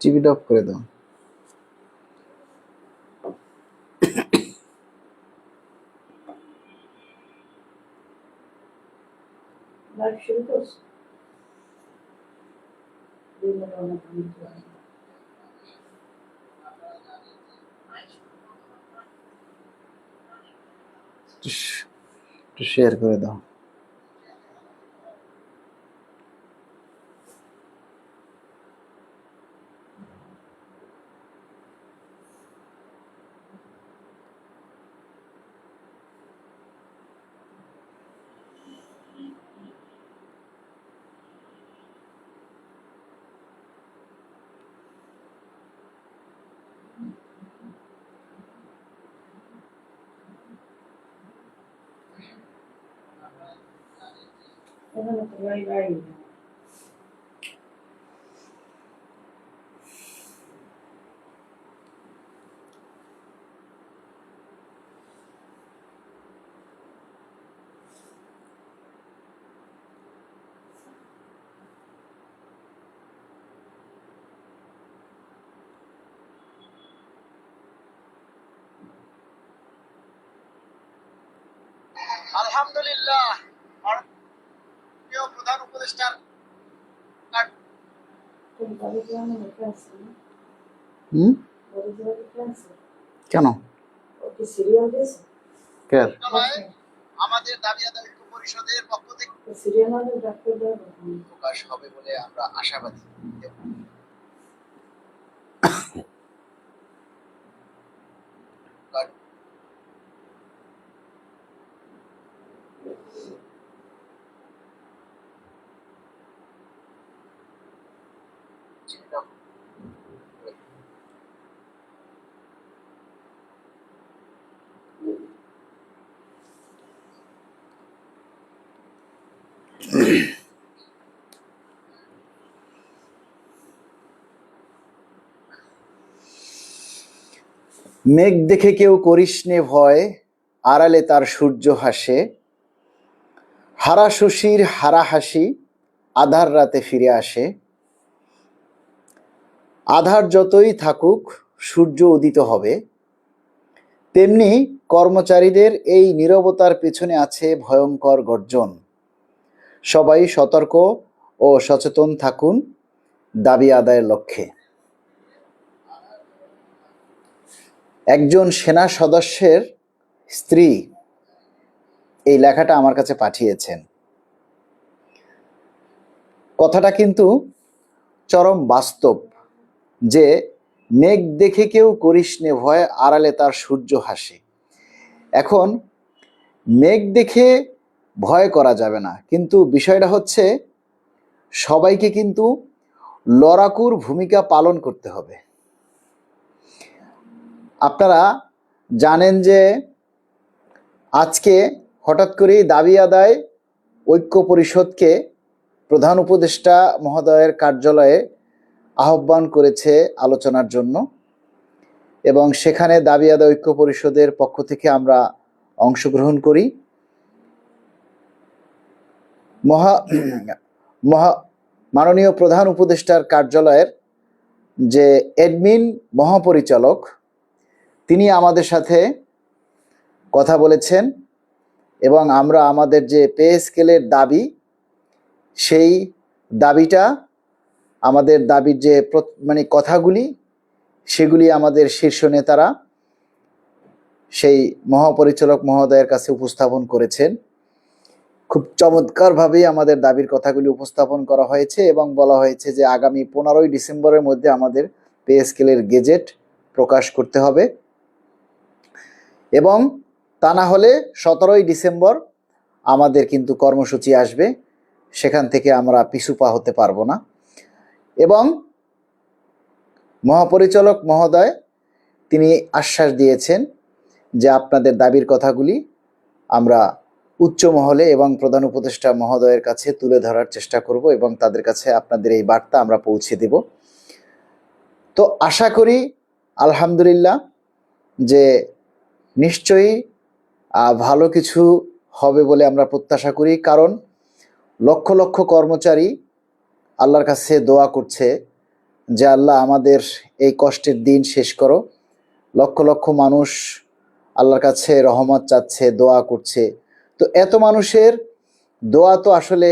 টিভিটা অফ করে দাও। একটু শেয়ার করে দাও। আলহামদুলিল্লাহ, মাননীয় প্রধান উপদেষ্টার কেন আমাদের দাবি আদায় ঐক্য পরিষদের পক্ষ থেকে প্রকাশ হবে বলে আমরা আশাবাদী। মেঘ দেখে কেউ করিস নে ভয়, আড়ালে তার সূর্য হাসে। হারা শশীর হারা হাসি, আধার রাতে ফিরে আসে। আধার যতই থাকুক সূর্য উদিত হবে। তেমনি কর্মচারীদের এই নীরবতার পেছনে আছে ভয়ঙ্কর গর্জন। সবাই সতর্ক ও সচেতন থাকুন দাবি আদায়ের লক্ষ্যে। একজন সেনা সদস্যের স্ত্রী এই লেখাটা আমার কাছে পাঠিয়েছেন। কথাটা কিন্তু চরম বাস্তব, যে মেঘ দেখে কেউ করিস নে ভয়, আড়ালে তার সূর্য হাসে। এখন মেঘ দেখে ভয় করা যাবে না, কিন্তু বিষয়টা হচ্ছে সবাইকে কিন্তু লড়াকুর ভূমিকা পালন করতে হবে। আপনারা জানেন যে আজকে হঠাৎ করেই দাবি আদায় ঐক্য পরিষদকে প্রধান উপদেষ্টা মহোদয়ের কার্যালয়ে আহ্বান করেছে আলোচনার জন্য, এবং সেখানে দাবি আদায় ঐক্য পরিষদের পক্ষ থেকে আমরা অংশগ্রহণ করি। মাননীয় প্রধান উপদেষ্টার কার্যালয়ের যে অ্যাডমিন মহাপরিচালক, তিনি আমাদের সাথে কথা বলেছেন এবং আমরা আমাদের যে পে স্কেলের দাবি, সেই দাবিটা, আমাদের দাবির যে কথাগুলি, সেগুলি আমাদের শীর্ষ নেতারা সেই মহাপরিচালক মহোদয়ের কাছে উপস্থাপন করেছেন। খুব চমৎকারভাবেই আমাদের দাবির কথাগুলি উপস্থাপন করা হয়েছে এবং বলা হয়েছে যে আগামী 15ই ডিসেম্বরের মধ্যে আমাদের পে স্কেলের গেজেট প্রকাশ করতে হবে, এবং তা না হলে 17ই ডিসেম্বর আমাদের কিন্তু কর্মসূচি আসবে, সেখান থেকে আমরা পিছু পা হতে পারবো না। এবং মহাপরিচালক মহোদয় তিনি আশ্বাস দিয়েছেন যে আপনাদের দাবির কথাগুলি আমরা উচ্চ মহলে এবং প্রধান উপদেষ্টা মহোদয়ের কাছে তুলে ধরার চেষ্টা করব এবং তাদের কাছে আপনাদের এই বার্তা আমরা পৌঁছে দেব। তো আশা করি আলহামদুলিল্লাহ যে নিশ্চয়ই ভালো কিছু হবে বলে আমরা প্রত্যাশা করি, কারণ লক্ষ লক্ষ কর্মচারী আল্লাহর কাছে দোয়া করছে যে আল্লাহ আমাদের এই কষ্টের দিন শেষ করো। লক্ষ লক্ষ মানুষ আল্লাহর কাছে রহমত চাচ্ছে, দোয়া করছে। তো এত মানুষের দোয়া তো আসলে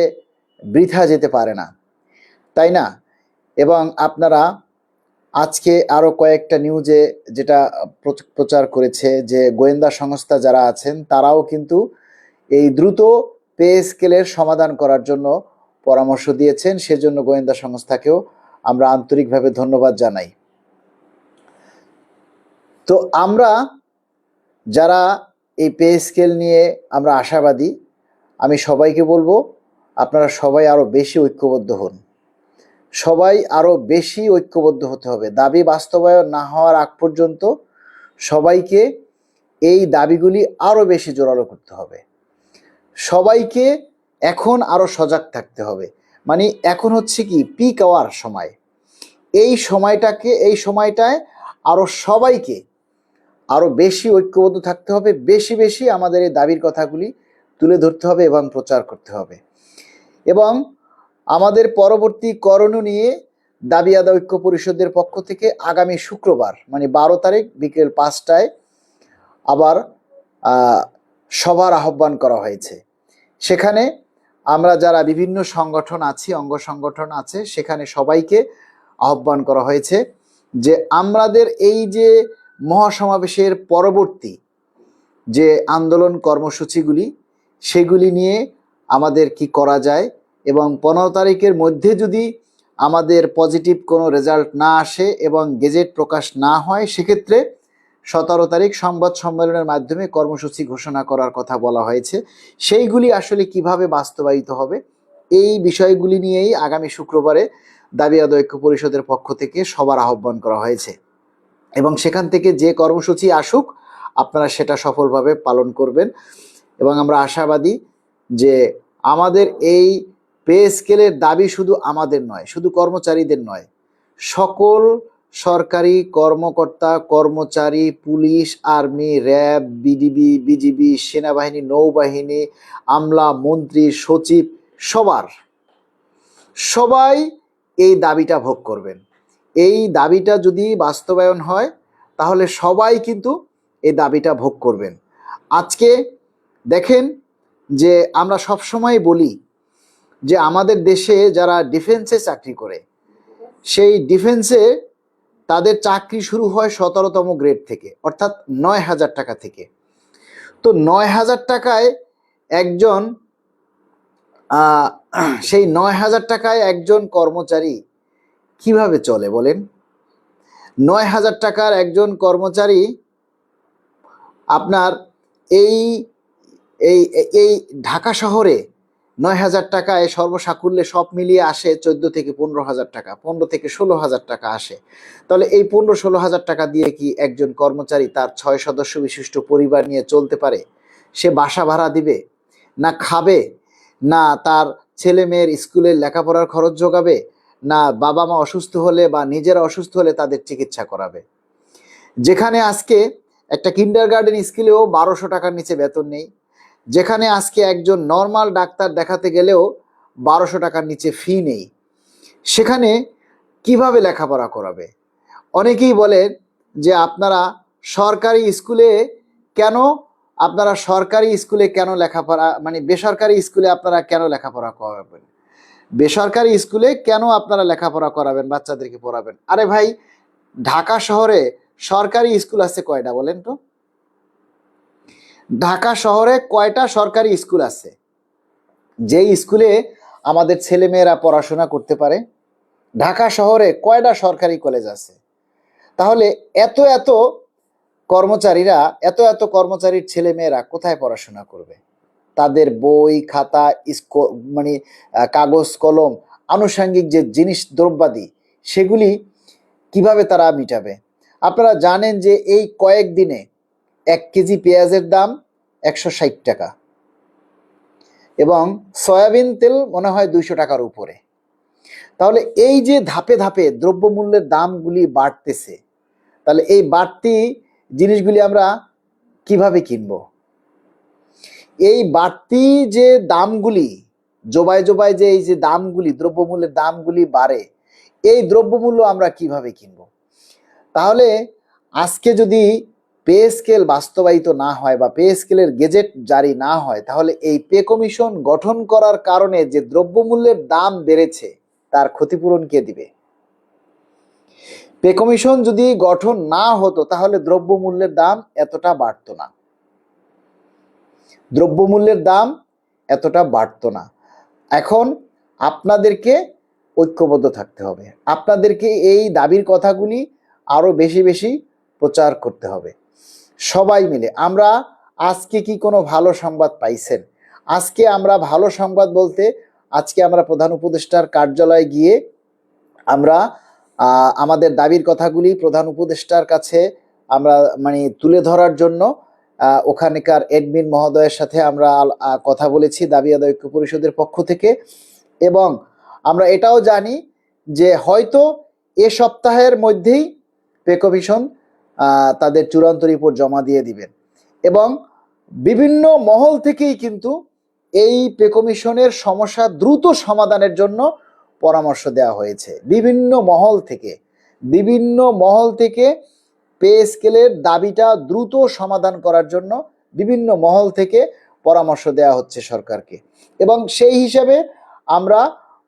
বৃথা যেতে পারে না, তাই না? এবং আপনারা আজকে আরো কয়েকটা নিউজে যেটা প্রচার করেছে যে গোয়েন্দা সংস্থা যারা আছেন তারাও কিন্তু এই দ্রুত পে স্কেলের সমাধান করার জন্য পরামর্শ দিয়েছেন। সেজন্য গোয়েন্দা সংস্থাকেও আমরা আন্তরিকভাবে ধন্যবাদ জানাই। তো আমরা যারা এই পে স্কেল নিয়ে আমরা আশাবাদী, আমি সবাইকে বলবো আপনারা সবাই আরো বেশি ঐক্যবদ্ধ হন। সবাই আরো বেশি ঐক্যবদ্ধ হতে হবে। দাবি বাস্তবায়ন না হওয়ার আগ পর্যন্ত সবাইকে এই দাবিগুলি আরো বেশি জোরালো করতে হবে। সবাইকে এখন আরো সজাগ থাকতে হবে। মানে এখন হচ্ছে কি পিক আওয়ার সময়, এই সময়টায় আরো সবাইকে আরো বেশি ঐক্যবদ্ধ থাকতে হবে, বেশি বেশি আমাদের এই দাবির কথাগুলি তুলে ধরতে হবে এবং প্রচার করতে হবে। এবং আমাদের পরবর্তী করণীয় নিয়ে দাবি আদায় ঐক্য পরিষদের পক্ষ থেকে আগামী শুক্রবার মানে 12 তারিখ বিকেল 5টায় আবার সভার আহ্বান করা হয়েছে। সেখানে আমরা যারা বিভিন্ন সংগঠন আছি, অঙ্গ সংগঠন আছে, সেখানে সবাইকে আহ্বান করা হয়েছে যে আমাদের এই যে মহাসমাবেশের পরবর্তী যে আন্দোলন কর্মসূচিগুলি সেগুলি নিয়ে আমাদের কি করা যায়, এবং 15 তারিখের মধ্যে যদি আমাদের পজিটিভ কোনো রেজাল্ট না আসে এবং গেজেট প্রকাশ না হয়, সেক্ষেত্রে 17 তারিখ সংবাদ সম্মেলনের মাধ্যমে কর্মসূচি ঘোষণা করার কথা বলা হয়েছে। সেইগুলি আসলে কিভাবে বাস্তবায়িত হবে এই বিষয়গুলি নিয়েই আগামী শুক্রবারে দাবি আদায় ঐক্য পরিষদের পক্ষ থেকে সবার আহ্বান করা হয়েছে। এবং সেখান থেকে যে কর্মসূচি আসুক আপনারা সেটা সফলভাবে পালন করবেন। এবং আমরা আশাবাদী যে আমাদের এই পে স্কেলের দাবি শুধু আমাদের নয়, শুধু কর্মচারীদের নয়, সকল সরকারি কর্মকর্তা কর্মচারী, পুলিশ, আর্মি, র্যাব, বিজিবি, সেনাবাহিনী, নৌবাহিনী, আমলা, মন্ত্রী, সচিব, সবাই এই দাবিটা ভোগ করবেন। এই দাবিটা যদি বাস্তবায়ন হয় তাহলে সবাই কিন্তু এই দাবিটা ভোগ করবেন। আজকে দেখেন যে আমরা সবসময় বলি যে আমাদের দেশে যারা ডিফেন্সে চাকরি করে সেই ডিফেন্সে তাদের চাকরি শুরু হয় 17তম গ্রেড থেকে, অর্থাৎ 9,000 টাকা থেকে। তো 9,000 টাকায় একজন সেই 9,000 টাকায় একজন কর্মচারী কিভাবে চলে বলেন? 9,000 টাকার একজন কর্মচারী আপনার এই এই এই ঢাকা শহরে 9,000 টাকায় সর্বসাকুল্যে সব মিলিয়ে আসে 14 থেকে 15,000 টাকা, 15 থেকে 16,000 টাকা আসে। তাহলে এই 15-16,000 টাকা দিয়ে কি একজন কর্মচারী তার 6 সদস্য বিশিষ্ট পরিবার নিয়ে চলতে পারে? সে বাসা ভাড়া দিবে, না খাবে, না তার ছেলে মেয়ের স্কুলের লেখাপড়ার খরচ যোগাবে, না বাবা মা অসুস্থ হলে বা নিজেরা অসুস্থ হলে তাদের চিকিৎসা করাবে? যেখানে আজকে একটা কিন্ডারগার্টেন স্কুলেও 1200 টাকার নিচে বেতন নেই, যেখানে আজকে একজন নর্মাল ডাক্তার দেখাতে গেলেও 1200 টাকার নিচে ফি নেই, সেখানে কিভাবে লেখাপড়া করাবে? অনেকেই বলেন যে আপনারা সরকারি স্কুলে কেন লেখাপড়া মানে বেসরকারি স্কুলে আপনারা কেন লেখাপড়া করাবেন? বেসরকারি স্কুলে কেন আপনারা লেখাপড়া করাবেন, বাচ্চাদেরকে পড়াবেন? আরে ভাই, ঢাকা শহরে সরকারি স্কুল আছে কয়টা বলেন তো? ঢাকা শহরে কয়টা সরকারি স্কুল আছে যেই স্কুলে আমাদের ছেলে মেয়েরা পড়াশোনা করতে পারে? ঢাকা শহরে কয়টা সরকারি কলেজ আছে? তাহলে এত এত কর্মচারীর ছেলে মেয়েরা কোথায় পড়াশোনা করবে? তাদের বই খাতা, মানে কাগজ কলম, আনুষঙ্গিক যে জিনিস দ্রব্যাদি সেগুলি কিভাবে তারা মিটাবে? আপনারা জানেন যে এই কয়েকদিনে 1 কেজি পেঁয়াজের দাম 160 টাকা এবং সয়াবিন তেল মনে হয় 200 টাকার উপরে। তাহলে এই যে ধাপে ধাপে দ্রব্যমূল্যের দামগুলি বাড়তেছে, তাহলে এই বাড়তি জিনিসগুলি আমরা কিভাবে কিনবো? এই বাড়তি যে দামগুলি জোবায় যে এই যে দামগুলি, দ্রব্যমূল্যের দামগুলি বাড়ে, এই দ্রব্যমূল্য আমরা কিভাবে কিনব? তাহলে আজকে যদি পে স্কেল বাস্তবায়িত না হয় বা পে স্কেলের গেজেট জারি না হয়, তাহলে এই পে কমিশন গঠন করার কারণে যে দ্রব্যমূল্যের দাম বেড়েছে তার ক্ষতিপূরণ কে দিবে? পে কমিশন যদি গঠন না হতো তাহলে দ্রব্যমূল্যের দাম এতটা বাড়তো না, দ্রব্যমূল্যের দাম এতটা বাড়তো না। এখন আপনাদেরকে ঐক্যবদ্ধ থাকতে হবে, আপনাদেরকে এই দাবির কথাগুলি আরো বেশি বেশি প্রচার করতে হবে সবাই মিলে। আমরা আজকে কি কোনো ভালো সংবাদ পাইছেন? আজকে আমরা ভালো সংবাদ বলতে, আজকে আমরা প্রধান উপদেষ্টার কার্যালয়ে গিয়ে আমরা আমাদের দাবির কথাগুলি প্রধান উপদেষ্টার কাছে আমরা মানে তুলে ধরার জন্য ওখানকার এডমিন মহোদয়ের সাথে আমরা কথা বলেছি দাবি আদায় ঐক্য পরিষদের পক্ষ থেকে। এবং আমরা এটাও জানি যে হয়তো এ সপ্তাহের মধ্যেই পে কমিশন তাদের চূড়ান্ত রিপোর্ট জমা দিয়ে দিবেন। এবং বিভিন্ন মহল থেকেই কিন্তু এই পে কমিশনের সমস্যা দ্রুত সমাধানের জন্য পরামর্শ দেওয়া হয়েছে। বিভিন্ন মহল থেকে পে স্কেলের দাবিটা দ্রুত সমাধান করার জন্য বিভিন্ন মহল থেকে পরামর্শ দেওয়া হচ্ছে সরকারকে। এবং সেই হিসাবে আমরা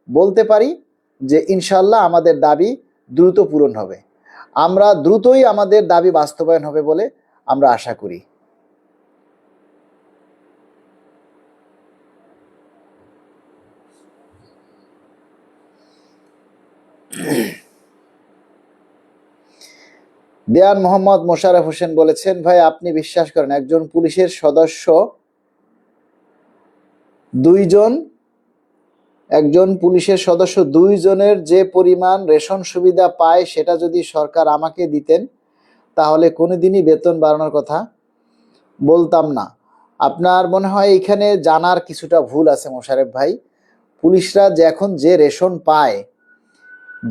বলতে পারি যে ইনশাল্লাহ আমাদের দাবি দ্রুত পূরণ হবে, আমরা দ্রুতই আমাদের দাবি বাস্তবায়ন হবে বলে আমরা আশা করি। দেওয়ান মোহাম্মদ মোশাররফ হোসেন বলেছেন, ভাই আপনি বিশ্বাস করেন একজন পুলিশের সদস্য দুইজনের যে পরিমাণ রেশন সুবিধা পায় সেটা যদি সরকার আমাকে দিতেন তাহলে কোনোদিনই বেতন বাড়ানোর কথা বলতাম না। আপনার মনে হয় এখানে জানার কিছুটা ভুল আছে মোশাররফ ভাই। পুলিশরা যে এখন যে রেশন পায়,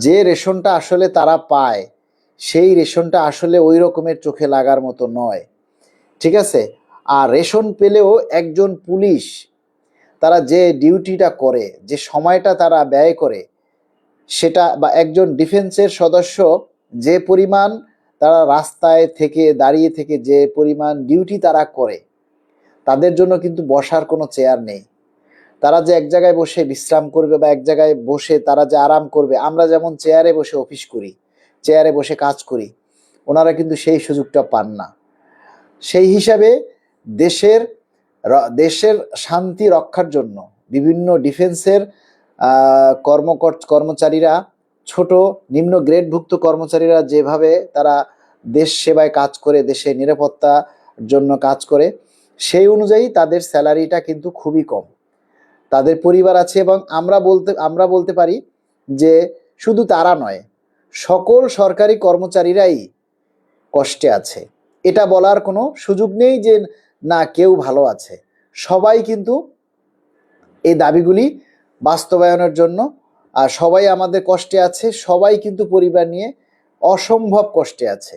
যে রেশনটা আসলে তারা পায়, সেই রেশনটা আসলে ওই রকমের চোখে লাগার মতো নয়, ঠিক আছে? আর রেশন পেলেও একজন পুলিশ তারা যে ডিউটিটা করে, যে সময়টা তারা ব্যয় করে সেটা, বা একজন ডিফেন্সের সদস্য যে পরিমাণ তারা রাস্তায় থেকে দাঁড়িয়ে থেকে যে পরিমাণ ডিউটি তারা করে, তাদের জন্য কিন্তু বসার কোনো চেয়ার নেই। তারা যে এক জায়গায় বসে বিশ্রাম করবে বা এক জায়গায় বসে তারা যে আরাম করবে, আমরা যেমন চেয়ারে বসে অফিস করি, চেয়ারে বসে কাজ করি, ওনারা কিন্তু সেই সুযোগটা পান না। সেই হিসাবে দেশের শান্তি রক্ষার জন্য বিভিন্ন ডিফেন্সের কর্মচারীরা, ছোট নিম্ন গ্রেডভুক্ত কর্মচারীরা যেভাবে তারা দেশ সেবায় কাজ করে, দেশের নিরাপত্তার জন্য কাজ করে, সেই অনুযায়ী তাদের স্যালারিটা কিন্তু খুবই কম, তাদের পরিবার আছে। এবং আমরা বলতে পারি যে শুধু তারা নয়, সকল সরকারি কর্মচারীরাই কষ্টে আছে। এটা বলার কোনো সুযোগ নেই যে না কেউ ভালো আছে। সবাই কিন্তু এই দাবিগুলি বাস্তবায়নের জন্য, আর সবাই আমাদের কষ্টে আছে, সবাই কিন্তু পরিবার নিয়ে অসম্ভব কষ্টে আছে।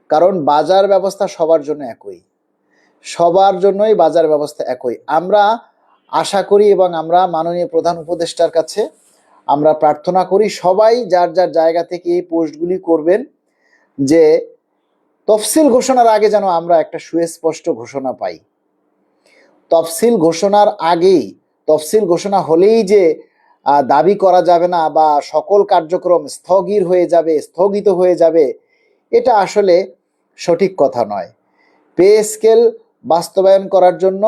কারণ বাজার ব্যবস্থা সবার জন্য একই, সবার জন্যই বাজার ব্যবস্থা একই। আমরা আশা করি এবং আমরা মাননীয় প্রধান উপদেষ্টার কাছে আমরা প্রার্থনা করি সবাই যার যার জায়গা থেকে এই পোস্টগুলি করবেন, যে তফসিল ঘোষণার আগে যেন আমরা একটা সুস্পষ্ট ঘোষণা পাই। তফসিল ঘোষণার আগেই, তফসিল ঘোষণা হলেই যে দাবি করা যাবে না বা সকল কার্যক্রম স্থগিত হয়ে যাবে, এটা আসলে সঠিক কথা নয়। পে স্কেল বাস্তবায়ন করার জন্য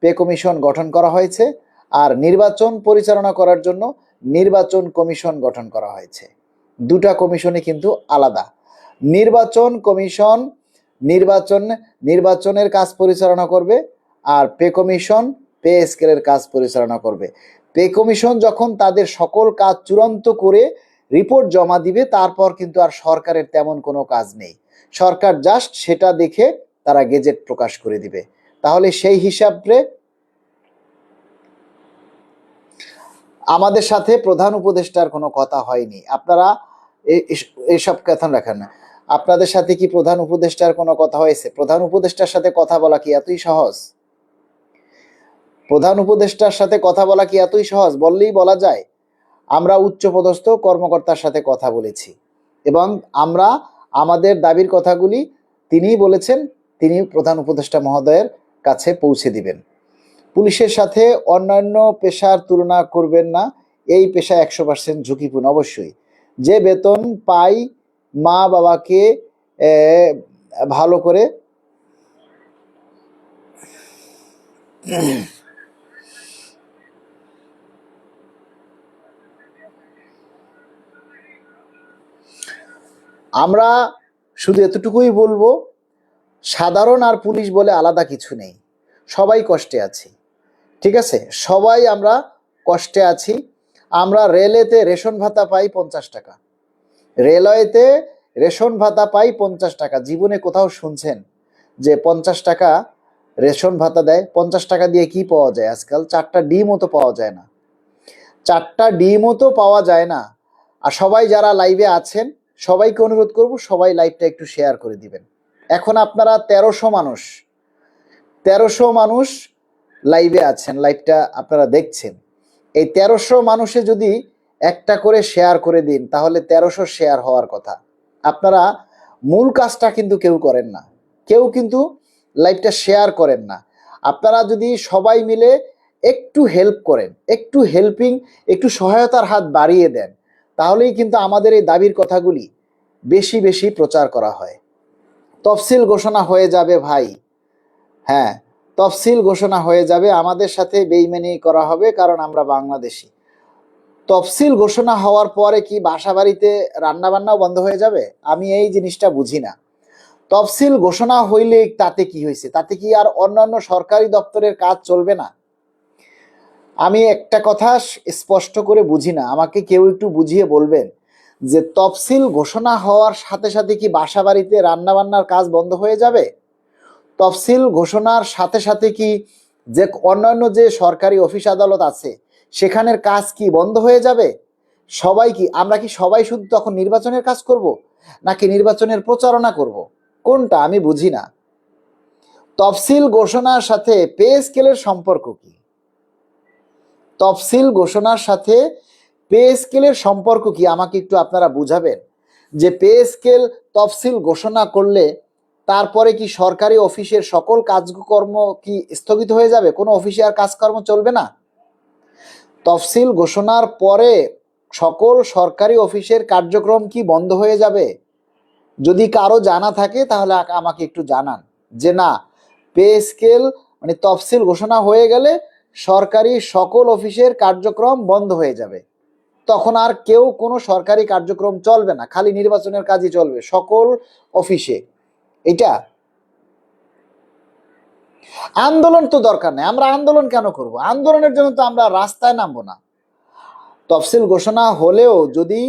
পে কমিশন গঠন করা হয়েছে, আর নির্বাচন পরিচালনা করার জন্য নির্বাচন কমিশন গঠন করা হয়েছে। দুটা কমিশনই কিন্তু আলাদা। নির্বাচন কমিশন নির্বাচনের কাজ পরিচালনা করবে, আর পে কমিশন পে স্কেলের কাজ পরিচালনা করবে। পে কমিশন যখন তাদের সকল কাজ চূড়ান্ত করে রিপোর্ট জমা দিবে, তারপর কিন্তু আর সরকারের তেমন কোনো কাজ নেই। সরকার জাস্ট সেটা দেখে তারা গেজেট প্রকাশ করে দিবে। তাহলে সেই হিসাবে আমাদের সাথে প্রধান উপদেষ্টার কোনো কথা হয়নি। আপনারা এসব কথা রাখেন না। আপনাদের সাথে কি প্রধান উপদেষ্টার কোনো কথা হয়েছে? প্রধান উপদেষ্টার সাথে কথা বলা কি এতই সহজ? প্রধান উপদেষ্টার সাথে কথা বলা কি এতই সহজ? বললেই বলা যায়? আমরা উচ্চপদস্থ কর্মকর্তার সাথে কথা বলেছি এবং আমরা আমাদের দাবির কথাগুলি তিনিই বলেছেন, তিনি প্রধান উপদেষ্টা মহোদয়ের কাছে পৌঁছে দিবেন। পুলিশের সাথে অন্যান্য পেশার তুলনা করবেন না, এই পেশা 100% ঝুঁকিপূর্ণ। অবশ্যই যে বেতন পাই মা বাবাকে ভালো করে আমরা শুধু এতটুকুই বলবো, সাধারণ আর পুলিশ বলে আলাদা কিছু নেই, সবাই কষ্টে আছি, ঠিক আছে? সবাই আমরা কষ্টে আছি। আমরা রেলেতে রেশন ভাতা পাই 50 টাকা, রেলওয়েতে রেশন ভাতা পাই 50 টাকা। জীবনে কোথাও শুনছেন যে 50 টাকা রেশন ভাতা দেয়? 50 টাকা দিয়ে কি পাওয়া যায় আজকাল? 4টা ডিমও তো পাওয়া যায় না, 4টা ডিমও তো পাওয়া যায় না। আর সবাই যারা লাইভে আছেন সবাইকে অনুরোধ করব, সবাই লাইভটা একটু শেয়ার করে দিবেন। এখন আপনারা 1300 মানুষ লাইভে আছেন, লাইভটা আপনারা দেখছেন। এই 1300 মানুষে যদি একটা করে শেয়ার করে দিন তাহলে 1300 শেয়ার হওয়ার কথা। আপনারা মূল কাজটা কিন্তু কেউ করেন না, কেউ কিন্তু লাইভটা শেয়ার করেন না। আপনারা যদি সবাই মিলে একটু হেল্প করেন, একটু হেল্পিং, একটু সহায়তার হাত বাড়িয়ে দেন, তাহলেই কিন্তু আমাদের এই দাবির কথাগুলি বেশি বেশি প্রচার করা হয়। তফসিল ঘোষণা হয়ে যাবে ভাই, হ্যাঁ তফসিল ঘোষণা হয়ে যাবে, আমাদের সাথে বেইমানি করা হবে কারণ আমরা বাংলাদেশি। তফসিল ঘোষণা হওয়ার পরে কি বাসা বাড়িতে রান্না বান্নাও বন্ধ হয়ে যাবে? আমি এই জিনিসটা বুঝি না। তফসিল ঘোষণা হইলে তাতে কি হয়েছে? তাতে কি আর অন্যান্য সরকারি দপ্তরের কাজ চলবে না? আমি একটা কথা স্পষ্ট করে বুঝি না, আমাকে কেউ একটু বুঝিয়ে বলবেন যে তফসিল ঘোষণা হওয়ার সাথে সাথে কি বাসা বাড়িতে রান্না বান্নার কাজ বন্ধ হয়ে যাবে? তফসিল ঘোষণার সাথে সাথে কি যে অন্যান্য যে সরকারি অফিস আদালত আছে সেখানের কাজ কি বন্ধ হয়ে যাবে? সবাই কি, আমরা কি সবাই শুধু তখন নির্বাচনের কাজ করব নাকি নির্বাচনের প্রচারণা করব? কোনটা আমি বুঝি না। তফসিল ঘোষণার সাথে পে স্কেলের সম্পর্ক কি? তফসিল ঘোষণার সাথে পে স্কেলের সম্পর্ক কি আমাকে একটু আপনারা বুঝাবেন। যে পে স্কেল তফসিল ঘোষণা করলে তারপরে কি সরকারি অফিসের সকল কাজকর্ম কি স্থগিত হয়ে যাবে? কোনো অফিসে আর কাজকর্ম চলবে না? তফসিল ঘোষণার পরে সকল সরকারি অফিসের কার্যক্রম কি বন্ধ হয়ে যাবে? যদি কারো জানা থাকে তাহলে আমাকে একটু জানান যে না, পে স্কেল মানে তফসিল ঘোষণা হয়ে গেলে সরকারি সকল অফিসের কার্যক্রম বন্ধ হয়ে যাবে, তখন আর কেউ কোনো সরকারি কার্যক্রম চলবে না, খালি নির্বাচনের কাজই চলবে সকল অফিসে। এটা আন্দোলন তো দরকার নেই, আমরা আন্দোলন কেন করব? আন্দোলনের জন্য তো আমরা রাস্তায় নামবো না। তফসিল ঘোষণা হলেও যদি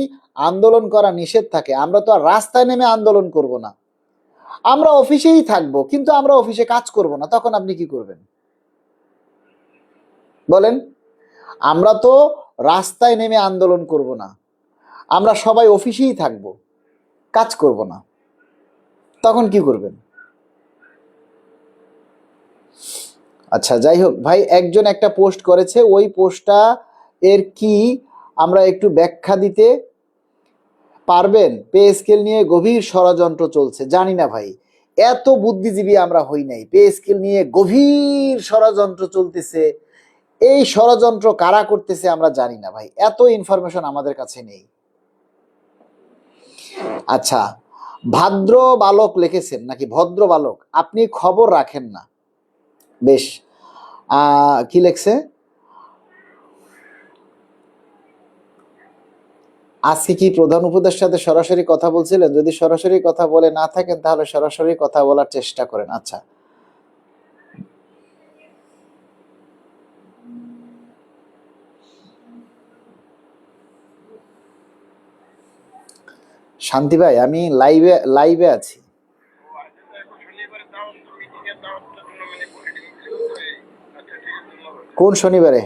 আন্দোলন করা নিষেধ থাকে আমরা তো আর রাস্তায় নেমে আন্দোলন করব না, আমরা অফিসেই থাকবো, কিন্তু আমরা অফিসে কাজ করব না। তখন আপনি কি করবেন বলেন? আমরা তো রাস্তায় নেমে আন্দোলন করব না, আমরা সবাই অফিসেই থাকবো, কাজ করব না, তখন কি করবেন? আচ্ছা যাই হোক ভাই, একজন একটা পোস্ট করেছে, ওই পোস্টটা এর কি আমরা একটু ব্যাখ্যা দিতে পারবেন? পে স্কেল নিয়ে গভীর ষড়যন্ত্র চলছে। জানি না ভাই, এত বুদ্ধিজীবী আমরা হই নাই। পে স্কেল নিয়ে গভীর ষড়যন্ত্র চলতেছে, এই ষড়যন্ত্র কারা করতেছে আমরা জানি না ভাই, এত ইনফরমেশন আমাদের কাছে নেই। আচ্ছা, ভাদ্র বালক লিখেছেন নাকি ভদ্র বালক, আপনি খবর রাখেন না বেশ। কি লেখছে? আজকে কি প্রধান উপদেষ্টার সাথে সরাসরি কথা বলছিলেন? যদি সরাসরি কথা বলে না থাকেন তাহলে সরাসরি কথা বলার চেষ্টা করেন। আচ্ছা, শান্তি ভাই আমি লাইভে আছি। কোন শনিবারে?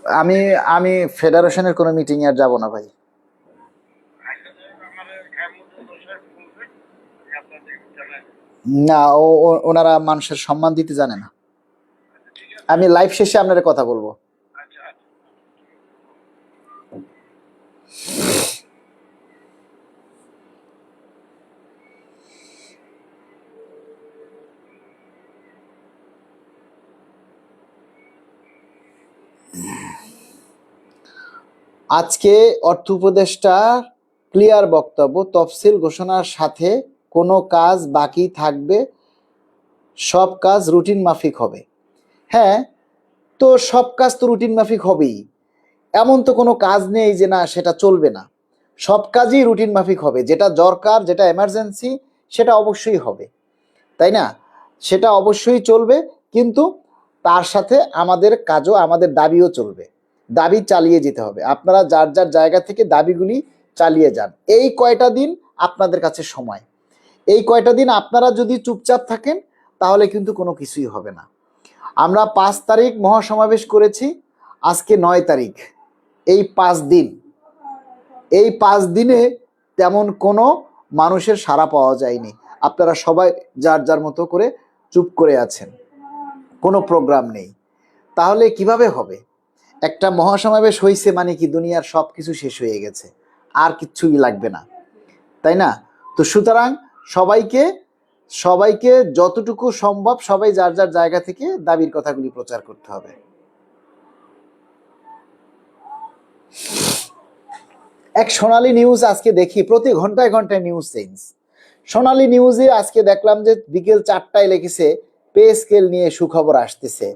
আমি আমি ফেডারেশনের কোনো মিটিং এ আর যাব না ভাই। না, ওনারা মানুষের সম্মান দিতে জানে না। আমি লাইভ শেষে আপনার কথা বলবো। আচ্ছা আচ্ছা। আজকে অর্থ উপদেষ্টা ক্লিয়ার বক্তব্য, তফসিল ঘোষণার সাথে কোনো কাজ বাকি থাকবে, সব কাজ রুটিন মাফিক হবে। হ্যাঁ, তো সব কাজ তো রুটিন মাফিক হবেই, এমন তো কোনো কাজ নেই যে না সেটা চলবে না। সব কাজই রুটিন মাফিক হবে, যেটা দরকার, যেটা এমার্জেন্সি, সেটা অবশ্যই হবে, তাই না? সেটা অবশ্যই চলবে, কিন্তু তার সাথে আমাদের কাজও, আমাদের দাবিও চলবে। দাবি চালিয়ে যেতে হবে। আপনারা যার যার জায়গা থেকে দাবিগুলি চালিয়ে যান। এই কয়টা দিন আপনাদের কাছে সময়, এই কয়টা দিন আপনারা যদি চুপচাপ থাকেন তাহলে কিন্তু কোনো কিছুই হবে না। আমরা 5 তারিখ মহাসমাবেশ করেছি, আজকে 9 তারিখ, এই 5 দিন, এই 5 দিনে তেমন কোনো মানুষের সাড়া পাওয়া যায়নি। আপনারা সবাই যার যার মতো করে চুপ করে আছেন, কোনো প্রোগ্রাম নেই। তাহলে কিভাবে হবে? একটা মহাসমাবেশ হয়েছে মানে কি দুনিয়ার সব কিছু শেষ হয়ে গেছে, আর কিচ্ছুই লাগবে না, তাই না? তো সুতরাং সবাইকে সবাইকে যতটুকু সম্ভব সবাই যার যার জায়গা থেকে দাবির কথাগুলি প্রচার করতে হবে। এক সোনালী নিউজ আজকে দেখি, প্রতি ঘন্টায় ঘন্টায় নিউজ চেঞ্জ। সোনালী নিউজে আজকে দেখলাম যে বিকেল 4টায় লিখেছে পে স্কেল নিয়ে সুখবর আসতেছে।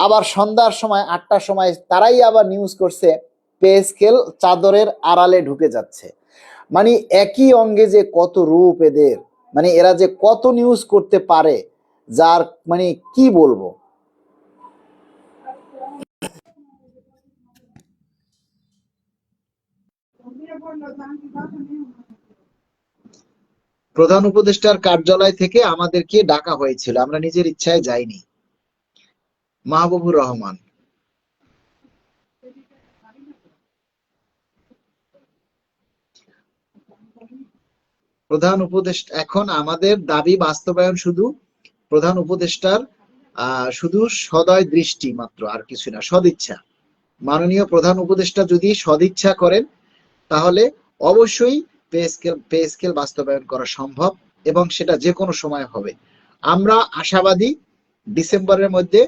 আবার সন্ধ্যার সময় 8টার সময় তারাই আবার নিউজ করছে পে স্কেল চাদরের আড়ালে ঢুকে যাচ্ছে। মানে একই অঙ্গে যে কত রূপ এদের, মানে এরা যে কত নিউজ করতে পারে, যার মানে কি বলবো। প্রধান উপদেষ্টার কার্যালয় থেকে আমাদেরকে ডাকা হয়েছিল, আমরা নিজের ইচ্ছায় যাইনি। মাহবুবুর রহমান, প্রধান উপদেষ্টা, এখন আমাদের দাবি বাস্তবায়ন শুধু প্রধান উপদেষ্টার শুধু সদয় দৃষ্টি মাত্র, আর কিছু না, সদিচ্ছা। মাননীয় প্রধান উপদেষ্টা যদি সদিচ্ছা করেন তাহলে অবশ্যই পে স্কেল বাস্তবায়ন করা সম্ভব, এবং সেটা যে কোনো সময় হবে। আমরা আশাবাদী ডিসেম্বরের মধ্যে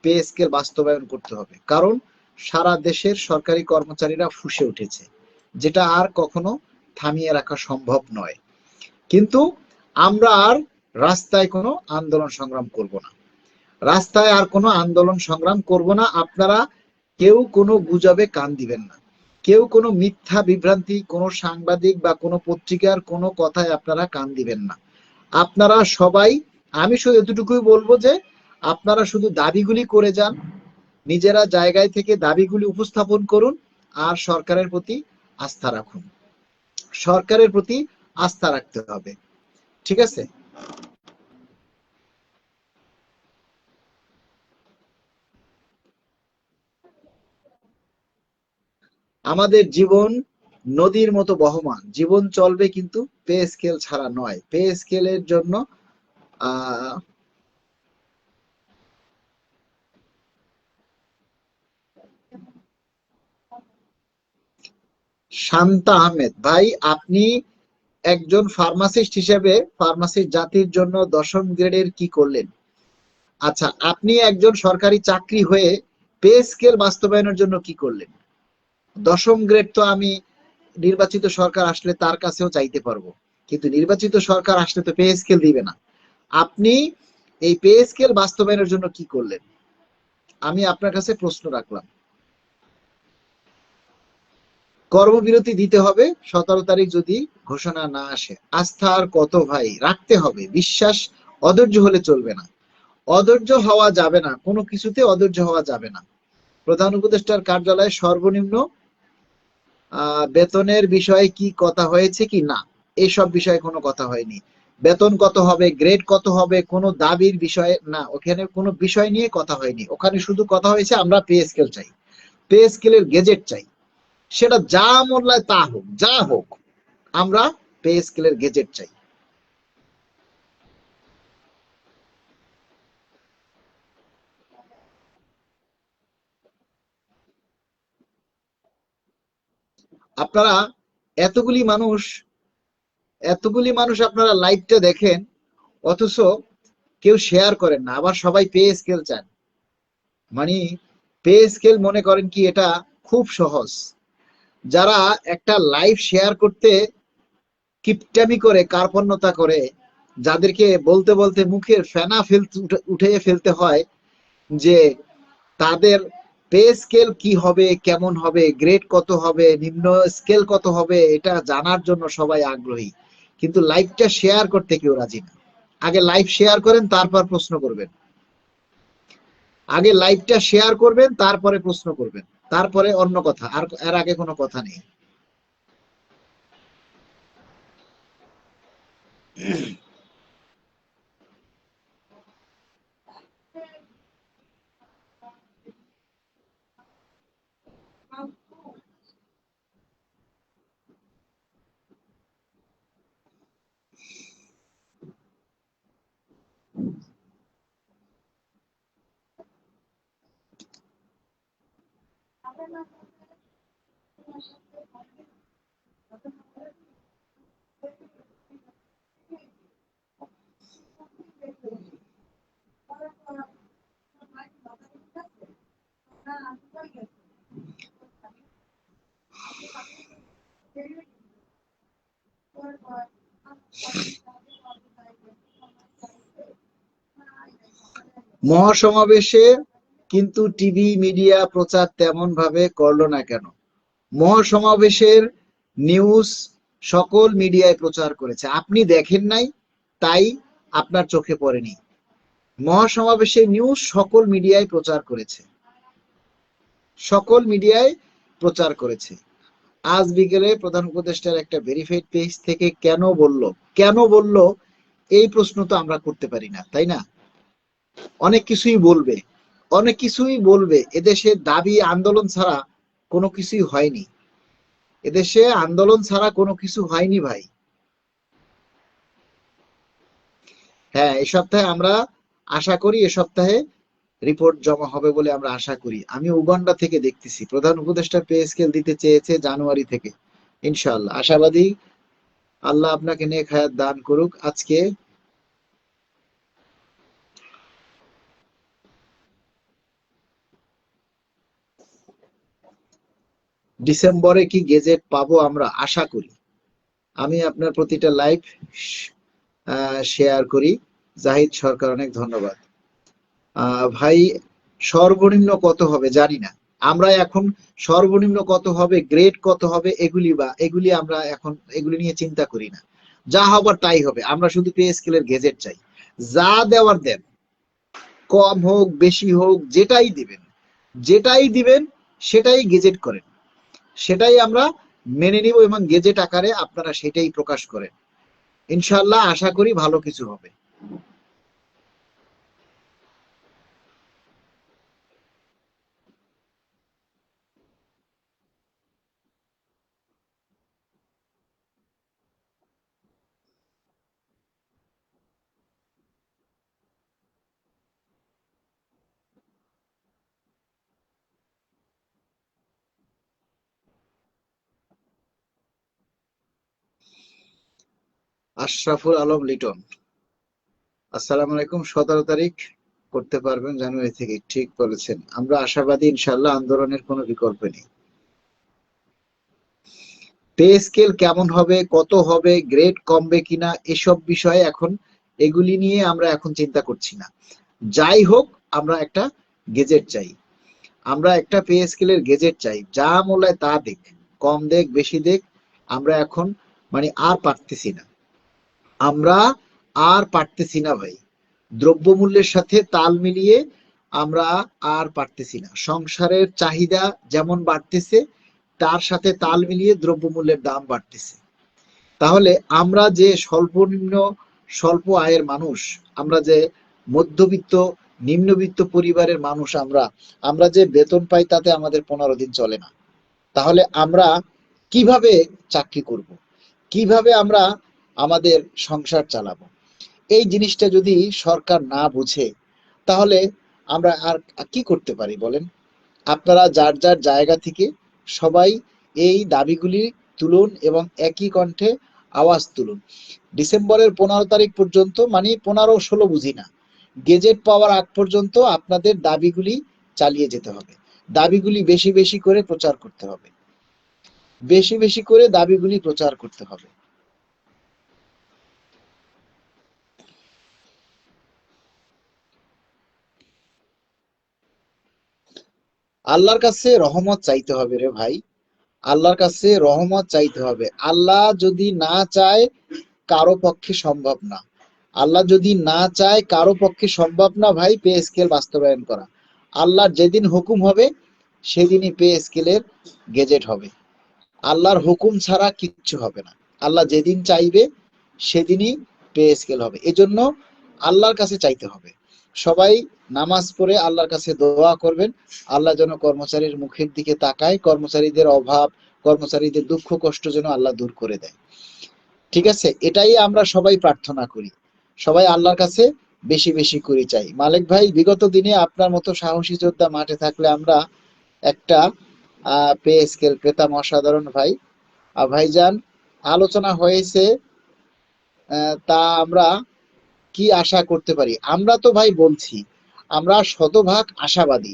পে স্কেল বাস্তবায়ন করতে হবে, কারণ সারা দেশের সরকারি কর্মচারীরা ফুঁসে উঠেছে, যেটা আর কখনো থামিয়ে রাখা সম্ভব নয়। কিন্তু আমরা আর রাস্তায় কোনো আন্দোলন সংগ্রাম করব না, রাস্তায় আর কোনো আন্দোলন সংগ্রাম করব না। আপনারা কেউ কোনো গুজবে কান দিবেন না, কেউ কোনো মিথ্যা বিভ্রান্তি, কোনো সাংবাদিক বা কোনো পত্রিকার কোনো কথায় আপনারা কান দিবেন না। আপনারা সবাই, আমি শুধু এতটুকুই বলবো যে আপনারা শুধু দাবিগুলি করে যান, নিজেরা জায়গায় থেকে দাবিগুলি উপস্থাপন করুন, আর সরকারের প্রতি আস্থা রাখুন। সরকারের প্রতি আস্থা রাখতে হবে, ঠিক আছে? আমাদের জীবন নদীর মতো বহমান, জীবন চলবে কিন্তু পে স্কেল ছাড়া নয়। পে স্কেলের জন্য আহ শান্তা আহমেদ ভাই, আপনি একজন ফার্মাসিস্ট হিসেবে ফার্মাসিস্ট জাতির জন্য 10ম গ্রেডের কি করলেন? আচ্ছা, আপনি একজন সরকারি চাকরি হয়ে পে স্কেল বাস্তবায়নের জন্য কি করলেন? 10ম গ্রেড তো আমি নির্বাচিত সরকার আসলে তার কাছেও চাইতে পারবো, কিন্তু নির্বাচিত সরকার আসলে তো পে স্কেল দিবে না। আপনি এই পে স্কেল বাস্তবায়নের জন্য কি করলেন? আমি আপনার কাছে প্রশ্ন রাখলাম। কর্মবিরতি দিতে হবে 17 তারিখ যদি ঘোষণা না আসে। আস্থা আর কত ভাই, রাখতে হবে বিশ্বাস, অধৈর্য হলে চলবে না, অধৈর্য হওয়া যাবে না, কোনো কিছুতে অধৈর্য হওয়া যাবে না। প্রধান উপদেষ্টার কার্যালয়ে সর্বনিম্ন বেতনের বিষয়ে কি কথা হয়েছে কি না? এইসব বিষয়ে কোনো কথা হয়নি। বেতন কত হবে, গ্রেড কত হবে, কোনো দাবির বিষয়ে না, ওখানে কোনো বিষয় নিয়ে কথা হয়নি। ওখানে শুধু কথা হয়েছে আমরা পে স্কেল চাই, পে স্কেলের গেজেট চাই, সেটা যা মূল্যায় তা হোক, যা হোক, আমরা পে স্কেলের গেজেট চাই। আপনারা এতগুলি মানুষ আপনারা লাইভটা দেখেন, অথচ কেউ শেয়ার করেন না, আবার সবাই পে স্কেল চান। মানে পে স্কেল মনে করেন কি এটা খুব সহজ। যারা একটা লাইভ শেয়ার করতে কিপটামি করে, কার্পণ্যতা করে, যাদেরকে বলতে বলতে মুখের ফেনা উঠে ফেলতে হয় যে তাদের পে স্কেল কি হবে, কেমন হবে, গ্রেড কত হবে, নিম্ন স্কেল কত হবে, এটা জানার জন্য সবাই আগ্রহী, কিন্তু লাইভটা শেয়ার করতে কেউ রাজি না। আগে লাইভ শেয়ার করেন, তারপর প্রশ্ন করবেন। আগে লাইভটা শেয়ার করবেন, তারপরে প্রশ্ন করবেন, তারপরে অন্য কথা। আর এর আগে কোনো কথা নেই। মহাসমাবেশে কিন্তু টিভি মিডিয়া প্রচার তেমন ভাবে করলো না কেন? মহাসমাবেশের নিউজ সকল মিডিয়ায় প্রচার করেছে, আপনি দেখেন নাই, তাই আপনার চোখে পড়েনি। মহাসমাবেশের নিউজ সকল মিডিয়ায় প্রচার করেছে, সকল মিডিয়ায় প্রচার করেছে। আজ বিকেলে প্রধান উপদেষ্টার একটা ভেরিফাইড পেজ থেকে কেন বলল এই প্রশ্ন তো আমরা করতে পারি না, তাই না? অনেক কিছুই বলবে, অনেক কিছুই বলবে। এদেশে দাবি আন্দোলন ছাড়া কোনো কিছুই হয়নি, এদেশে আন্দোলন ছাড়া কোনো কিছু হয়নি ভাই। হ্যাঁ, এই সপ্তাহে আমরা আশা করি, এ সপ্তাহে রিপোর্ট জমা হবে বলে আমরা আশা করি। আমি উগান্ডা থেকে দেখতেছি প্রধান উপদেষ্টা পে স্কেল দিতে চেয়েছে জানুয়ারি থেকে। ইনশাআল্লাহ আশাবাদী, আল্লাহ আপনাকে নেক হায়াত দান করুক। আজকে ডিসেম্বরে কি গেজেট পাবো আমরা? আশা করি। আমি আপনার প্রতিটা লাইভ শেয়ার করি। জাহিদ সরকার, অনেক ধন্যবাদ। ভাই, সর্বনিম্ন কত হবে জানি না আমরা এখন। সর্বনিম্ন কত হবে, গ্রেড কত হবে, এগুলি আমরা এখন এগুলি নিয়ে চিন্তা করি না। যা হবার তাই হবে, আমরা শুধু পে স্কেলের গেজেট চাই। যা দেওয়ার দেন, কম হোক বেশি হোক, যেটাই দিবেন সেটাই গেজেট করেন, সেটাই আমরা মেনে নিব, এবং গেজেট আকারে আপনারা সেটাই প্রকাশ করেন। ইনশাল্লাহ আশা করি ভালো কিছু হবে। আশরাফুল আলম লিটন, আসসালামু আলাইকুম। 17 তারিখ করতে পারবেন জানুয়ারি থেকে? ঠিক বলেছেন, আমরা আশাবাদী, ইনশাল্লাহ আন্দোলনের কোনো বিকল্প নেই। পে স্কেল কেমন হবে, কত হবে, গ্রেড কমবে কিনা, এসব বিষয়ে এখন এগুলি নিয়ে আমরা এখন চিন্তা করছি না। যাই হোক, আমরা একটা গেজেট চাই, আমরা একটা পে স্কেলের গেজেট চাই। যা মূলায় তা দেখ, কম দেখ বেশি দেখ, আমরা এখন আর পারতেছি না, আমরা আর পারতেছি না ভাই। দ্রব্যমূল্যের সাথে তাল মিলিয়ে আমরা আর পারতেছি না। সংসারের চাহিদা যেমন বাড়তেছে, তার সাথে তাল মিলিয়ে দ্রব্যমূল্যের দাম বাড়তেছে। তাহলে আমরা যে স্বল্প আয়ের মানুষ, আমরা যে মধ্যবিত্ত নিম্নবিত্ত পরিবারের মানুষ, আমরা যে বেতন পাই তাতে আমাদের 15 দিন চলে না। তাহলে আমরা কিভাবে চাকরি করব, কিভাবে আমরা আমাদের সংসার চালাবো? এই জিনিসটা যদি সরকার না বুঝে, তাহলে আমরা আর কি করতে পারি বলেন? আপনারা যার যার জায়গা থেকে সবাই এই দাবিগুলি তুলুন এবং একই কণ্ঠে আওয়াজ তুলুন। ডিসেম্বরের 15 তারিখ পর্যন্ত, মানে 15-16 বুঝি না, গেজেট পাওয়ার আগ পর্যন্ত আপনাদের দাবিগুলি চালিয়ে যেতে হবে। দাবিগুলি বেশি বেশি করে প্রচার করতে হবে, বেশি বেশি করে দাবিগুলি প্রচার করতে হবে। আল্লাহর কাছে রহমত চাইতে হবে রে ভাই, আল্লাহর কাছে রহমত চাইতে হবে। আল্লাহ যদি না চায় কারো পক্ষে সম্ভব না, আল্লাহ যদি না চায় কারো পক্ষে সম্ভব না ভাই পে স্কেল বাস্তবায়ন করা। আল্লাহর যেদিন হুকুম হবে সেদিনই পে স্কেলের গেজেট হবে। আল্লাহর হুকুম ছাড়া কিচ্ছু হবে না। আল্লাহ যেদিন চাইবে সেদিনই পে স্কেল হবে। এজন্য আল্লাহর কাছে চাইতে হবে। সবাই নামাজ পড়ে আল্লাহর কাছে দোয়া করবেন, আল্লাহ যেন কর্মচারীর মুখের দিকে তাকায়, কর্মচারীদের অভাব, কর্মচারীদের দুঃখ কষ্ট যেন আল্লাহ দূর করে দেয়। ঠিক আছে, এটাই আমরা সবাই প্রার্থনা করি, সবাই আল্লাহর কাছে বেশি বেশি করে চাই। মালিক ভাই, বিগত দিনে আপনার মতো সাহসী যোদ্ধা মাঠে থাকলে আমরা একটা পে স্কেল পেতাম। অসাধারণ ভাই। ভাইজান, আলোচনা হয়েছে, তা আমরা কি আশা করতে পারি? আমরা তো ভাই বলছি আমরা শতভাগ আশাবাদী।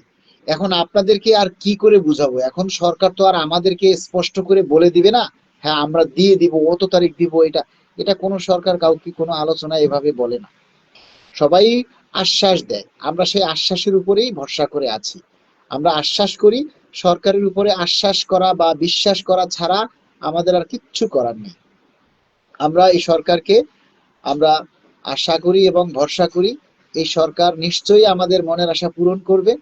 এখন আপনাদেরকে আর কি করে বুঝাবো? এখন সরকার তো আর আমাদেরকে স্পষ্ট করে বলে দিবে না, হ্যাঁ আমরা দিয়ে দিব, অত তারিখ দিব। এটা এটা কোনো সরকার কাউকে কোনো আলোচনা এভাবে বলে না। সবাই আশ্বাস দেয়, আমরা সেই আশ্বাসের উপরেই ভরসা করে আছি। আমরা আশ্বাস করি, সরকারের উপরে আশ্বাস করা বা বিশ্বাস করা ছাড়া আমাদের আর কিচ্ছু করার নেই। আমরা এই সরকারকে আমরা আশা করি এবং ভরসা করি, এই সরকার নিশ্চয়ই আমাদের মনের আশা পূরণ করবে।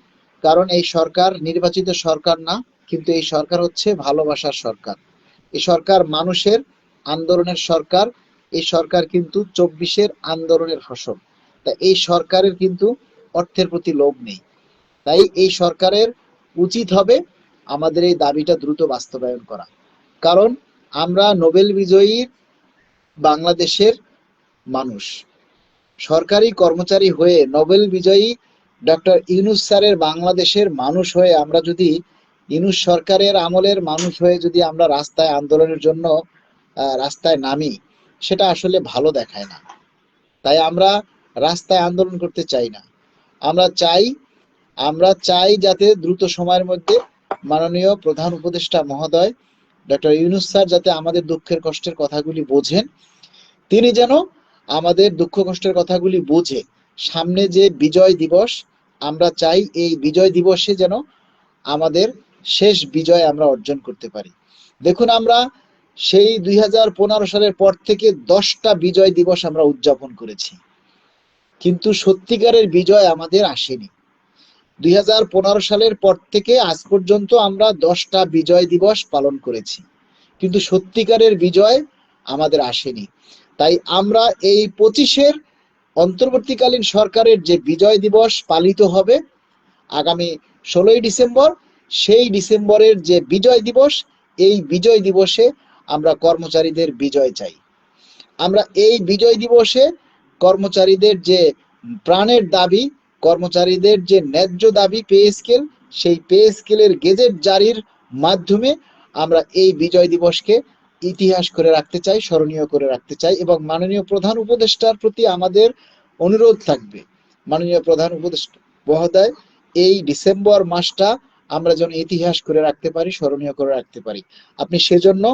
কারণ এই সরকার নির্বাচিত সরকার না, কিন্তু এই সরকার হচ্ছে ভালোবাসার সরকার। এই সরকার মানুষের আন্দোলনের সরকার। এই সরকার কিন্তু 24-এর আন্দোলনের ফসল। তা এই সরকারের কিন্তু অর্থের প্রতি লোভ নেই। তাই এই সরকারের উচিত হবে আমাদের এই দাবিটা দ্রুত বাস্তবায়ন করা। কারণ আমরা নোবেল বিজয়ী বাংলাদেশের মানুষ, সরকারি কর্মচারী হয়ে নোবেল বিজয়ী ডক্টর ইউনূস স্যারের বাংলাদেশের মানুষ হয়ে আমরা যদি ইউনূস সরকারের আমলের মানুষ হয়ে যদি আমরা রাস্তায় আন্দোলনের জন্য রাস্তায় নামি, সেটা আসলে ভালো দেখায় না। তাই আমরা রাস্তায় আন্দোলন করতে চাই না। আমরা চাই যাতে দ্রুত সময়ের মধ্যে মাননীয় প্রধান উপদেষ্টা মহোদয় ডক্টর ইউনূস স্যার যাতে আমাদের দুঃখের কষ্টের কথাগুলি বোঝেন, তিনি যেন আমাদের দুঃখ কষ্টের কথাগুলি বুঝে সামনে যে বিজয় দিবস, আমরা চাই এই বিজয় দিবসে যেন আমাদের শেষ বিজয় আমরা অর্জন করতে পারি। দেখুন, আমরা সেই 2015 সালের পর থেকে 10টা বিজয় দিবস আমরা উদযাপন করেছি, কিন্তু সত্যিকারের বিজয় আমাদের আসেনি। 2015 সালের পর থেকে আজ পর্যন্ত আমরা 10টা বিজয় দিবস পালন করেছি, কিন্তু সত্যিকারের বিজয় আমাদের আসেনি। তাই আমরা এই 25-এর অন্তর্বর্তীকালীন সরকারের যে বিজয় দিবস পালিত হবে আগামী 16ই ডিসেম্বর, সেই ডিসেম্বরের যে বিজয় দিবস, এই বিজয় দিবসে আমরা কর্মচারীদের বিজয় চাই। আমরা এই বিজয় দিবসে কর্মচারীদের যে প্রাণের দাবি, কর্মচারীদের যে ন্যায্য দাবি পে স্কেল, সেই পে স্কেলের গেজেট জারির মাধ্যমে আমরা এই বিজয় দিবসকে ইতিহাস করে রাখতে চাই, স্মরণীয় করে রাখতে চাই। এবং মাননীয় প্রধান উপদেষ্টার প্রতি আমাদের অনুরোধ থাকবে, মাননীয় প্রধান উপদেষ্টা মহোদয়, এই ডিসেম্বর মাসটা আমরা যেন ইতিহাস করে রাখতে পারি, স্মরণীয় করে রাখতে পারি। আপনি সেজন্য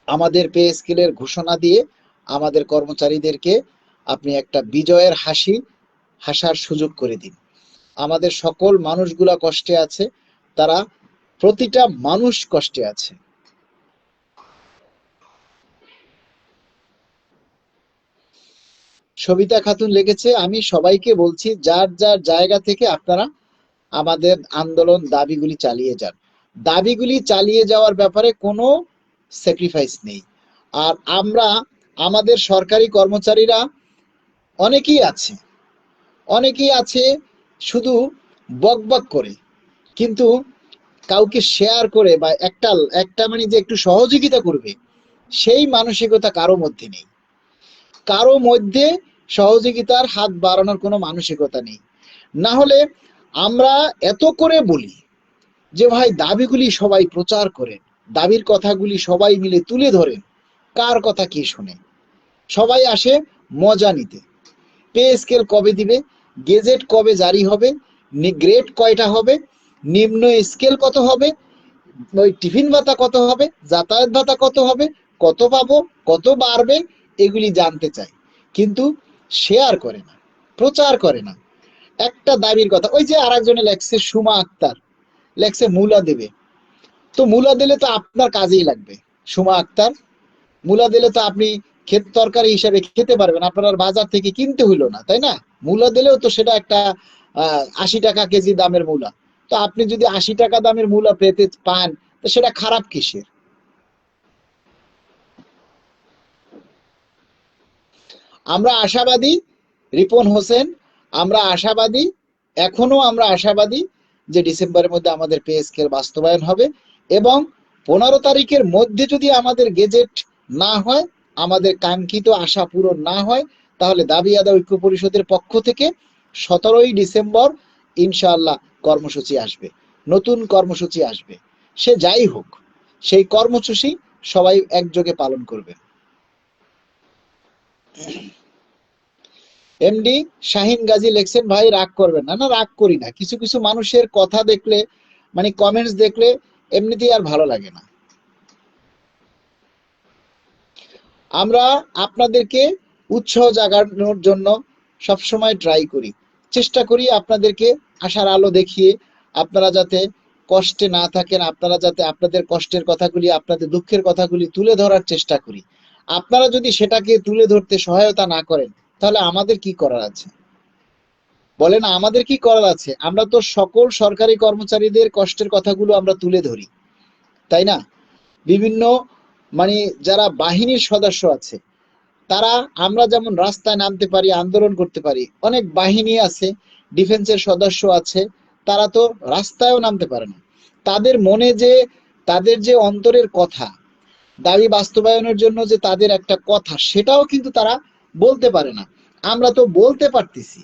আমাদের পে স্কেলের ঘোষণা দিয়ে আমাদের কর্মচারীদেরকে আপনি একটা বিজয়ের হাসার সুযোগ করে দিন। আমাদের সকল মানুষগুলা কষ্টে আছে, তারা প্রতিটা মানুষ কষ্টে আছে। সবিতা খাতুন লিখেছে, আমি সবাইকে বলছি যার যার জায়গা থেকে আপনারা আমাদের আন্দোলন দাবিগুলি চালিয়ে যান। দাবিগুলি চালিয়ে যাওয়ার ব্যাপারে কোনো স্যাক্রিফাইস নেই। আর আমরা আমাদের সরকারি কর্মচারীরা অনেকেই আছে শুধু বকবক করে, কিন্তু কাউকে শেয়ার করে বা একটা মানে যে একটু সহযোগিতা করবে সেই মানসিকতা কারো মধ্যে নেই। কারো মধ্যে সহযোগিতার হাত বাড়ানোর কোনো মানসিকতা নেই। না হলে আমরা এত করে বলি যে ভাই দাবিগুলি সবাই প্রচার করেন, দাবির কথাগুলি সবাই মিলে তুলে ধরেন, কার কথা কি শুনে। সবাই আসে মজা নিতে। পে স্কেল কবে দিবে, গেজেট কবে জারি হবে, গ্রেড কয়টা হবে, নিম্ন স্কেল কত হবে, ওই টিফিন ভাতা কত হবে, যাতায়াত ভাতা কত হবে, কত পাবো, কত বাড়বে, এগুলি জানতে চায়, কিন্তু শেয়ার করে না, প্রচার করে না। একটা দাবির কথা, ওই যে আরেকজনে লেখছে সুমা আক্তার, লেখছে মূলা দেবে। তো মূলা দিলে তো আপনার কাজেই লাগবে। সুমা আক্তার, মূলা দিলে তো আপনি ক্ষেত তরকারি হিসেবে খেতে পারবেন, আপনার বাজার থেকে কিনতে হইলো না, তাই না? মূলা দিলেও তো সেটা একটা 80 টাকা কেজি দামের মূলা। তো আপনি যদি 80 টাকা দামের মূলা পেতে পান, তো সেটা খারাপ কিসের? আমরা আশাবাদী, রিপন হোসেন, আমরা আশাবাদী, এখনো আমরা আশাবাদী যে ডিসেম্বরের মধ্যে আমাদের পে স্কেল বাস্তবায়ন হবে, এবং 15 তারিখের মধ্যে যদি আমাদের গেজেট না হয়, আমাদের কাঙ্ক্ষিত আশা পূরণ না হয়, তাহলে দাবি আদায় ঐক্য পরিষদের পক্ষ থেকে 17ই ডিসেম্বর ইনশাআল্লাহ কর্মসূচি আসবে, নতুন কর্মসূচি আসবে। সে যাই হোক, সেই কর্মসূচি সবাই একযোগে পালন করবে। এমডি শাহিন গাজী লেখছেন, ভাই রাগ করবেন না। না, রাগ করি না। কিছু কিছু মানুষের কথা দেখলে, মানে কমেন্টস দেখলে এমনিতেই আর ভালো লাগে না। আমরা আপনাদেরকে উৎসাহ জাগানোর জন্য সবসময় ট্রাই করি, চেষ্টা করি আপনাদেরকে আশার আলো দেখিয়ে আপনারা যাতে কষ্টে না থাকেন, আপনারা যাতে আপনাদের কষ্টের কথাগুলি, আপনাদের দুঃখের কথাগুলি তুলে ধরার চেষ্টা করি। আপনারা যদি সেটাকে তুলে ধরতে সহায়তা না করেন, তাহলে আমাদের কি করার আছে? বলেন, আমাদের কি করার আছে? আমরা তো সকল সরকারি কর্মচারীদের কষ্টের কথাগুলো আমরা তুলে ধরি, তাই না? বিভিন্ন, মানে যারা বাহিনীর সদস্য আছে, তারা, আমরা যেমন রাস্তায় নামতে পারি, আন্দোলন করতে পারি, অনেক বাহিনী আছে, ডিফেন্সের সদস্য আছে, তারা তো রাস্তায়ও নামতে পারে না। তাদের মনে যে, তাদের যে অন্তরের কথা, দাবি বাস্তবায়নের জন্য যে তাদের একটা কথা, সেটাও কিন্তু তারা বলতে পারে না। আমরা তো বলতে পারতেছি।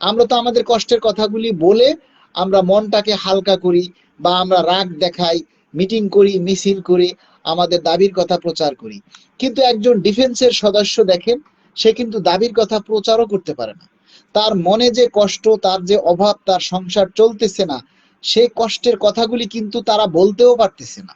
আমরা তো আমাদের কষ্টের কথাগুলি বলে আমরা মনটাকে হালকা করি, বা আমরা রাগ দেখাই, মিটিং করি, মিছিল করি, আমাদের দাবির কথা প্রচার করি। কিন্তু একজন ডিফেন্সের সদস্য দেখেন, সে কিন্তু দাবির কথা প্রচারও করতে পারে না। তার মনে যে কষ্ট, তার যে অভাব, তার সংসার চলতেছে না, সেই কষ্টের কথাগুলি কিন্তু তারা বলতেও পারতেছে না।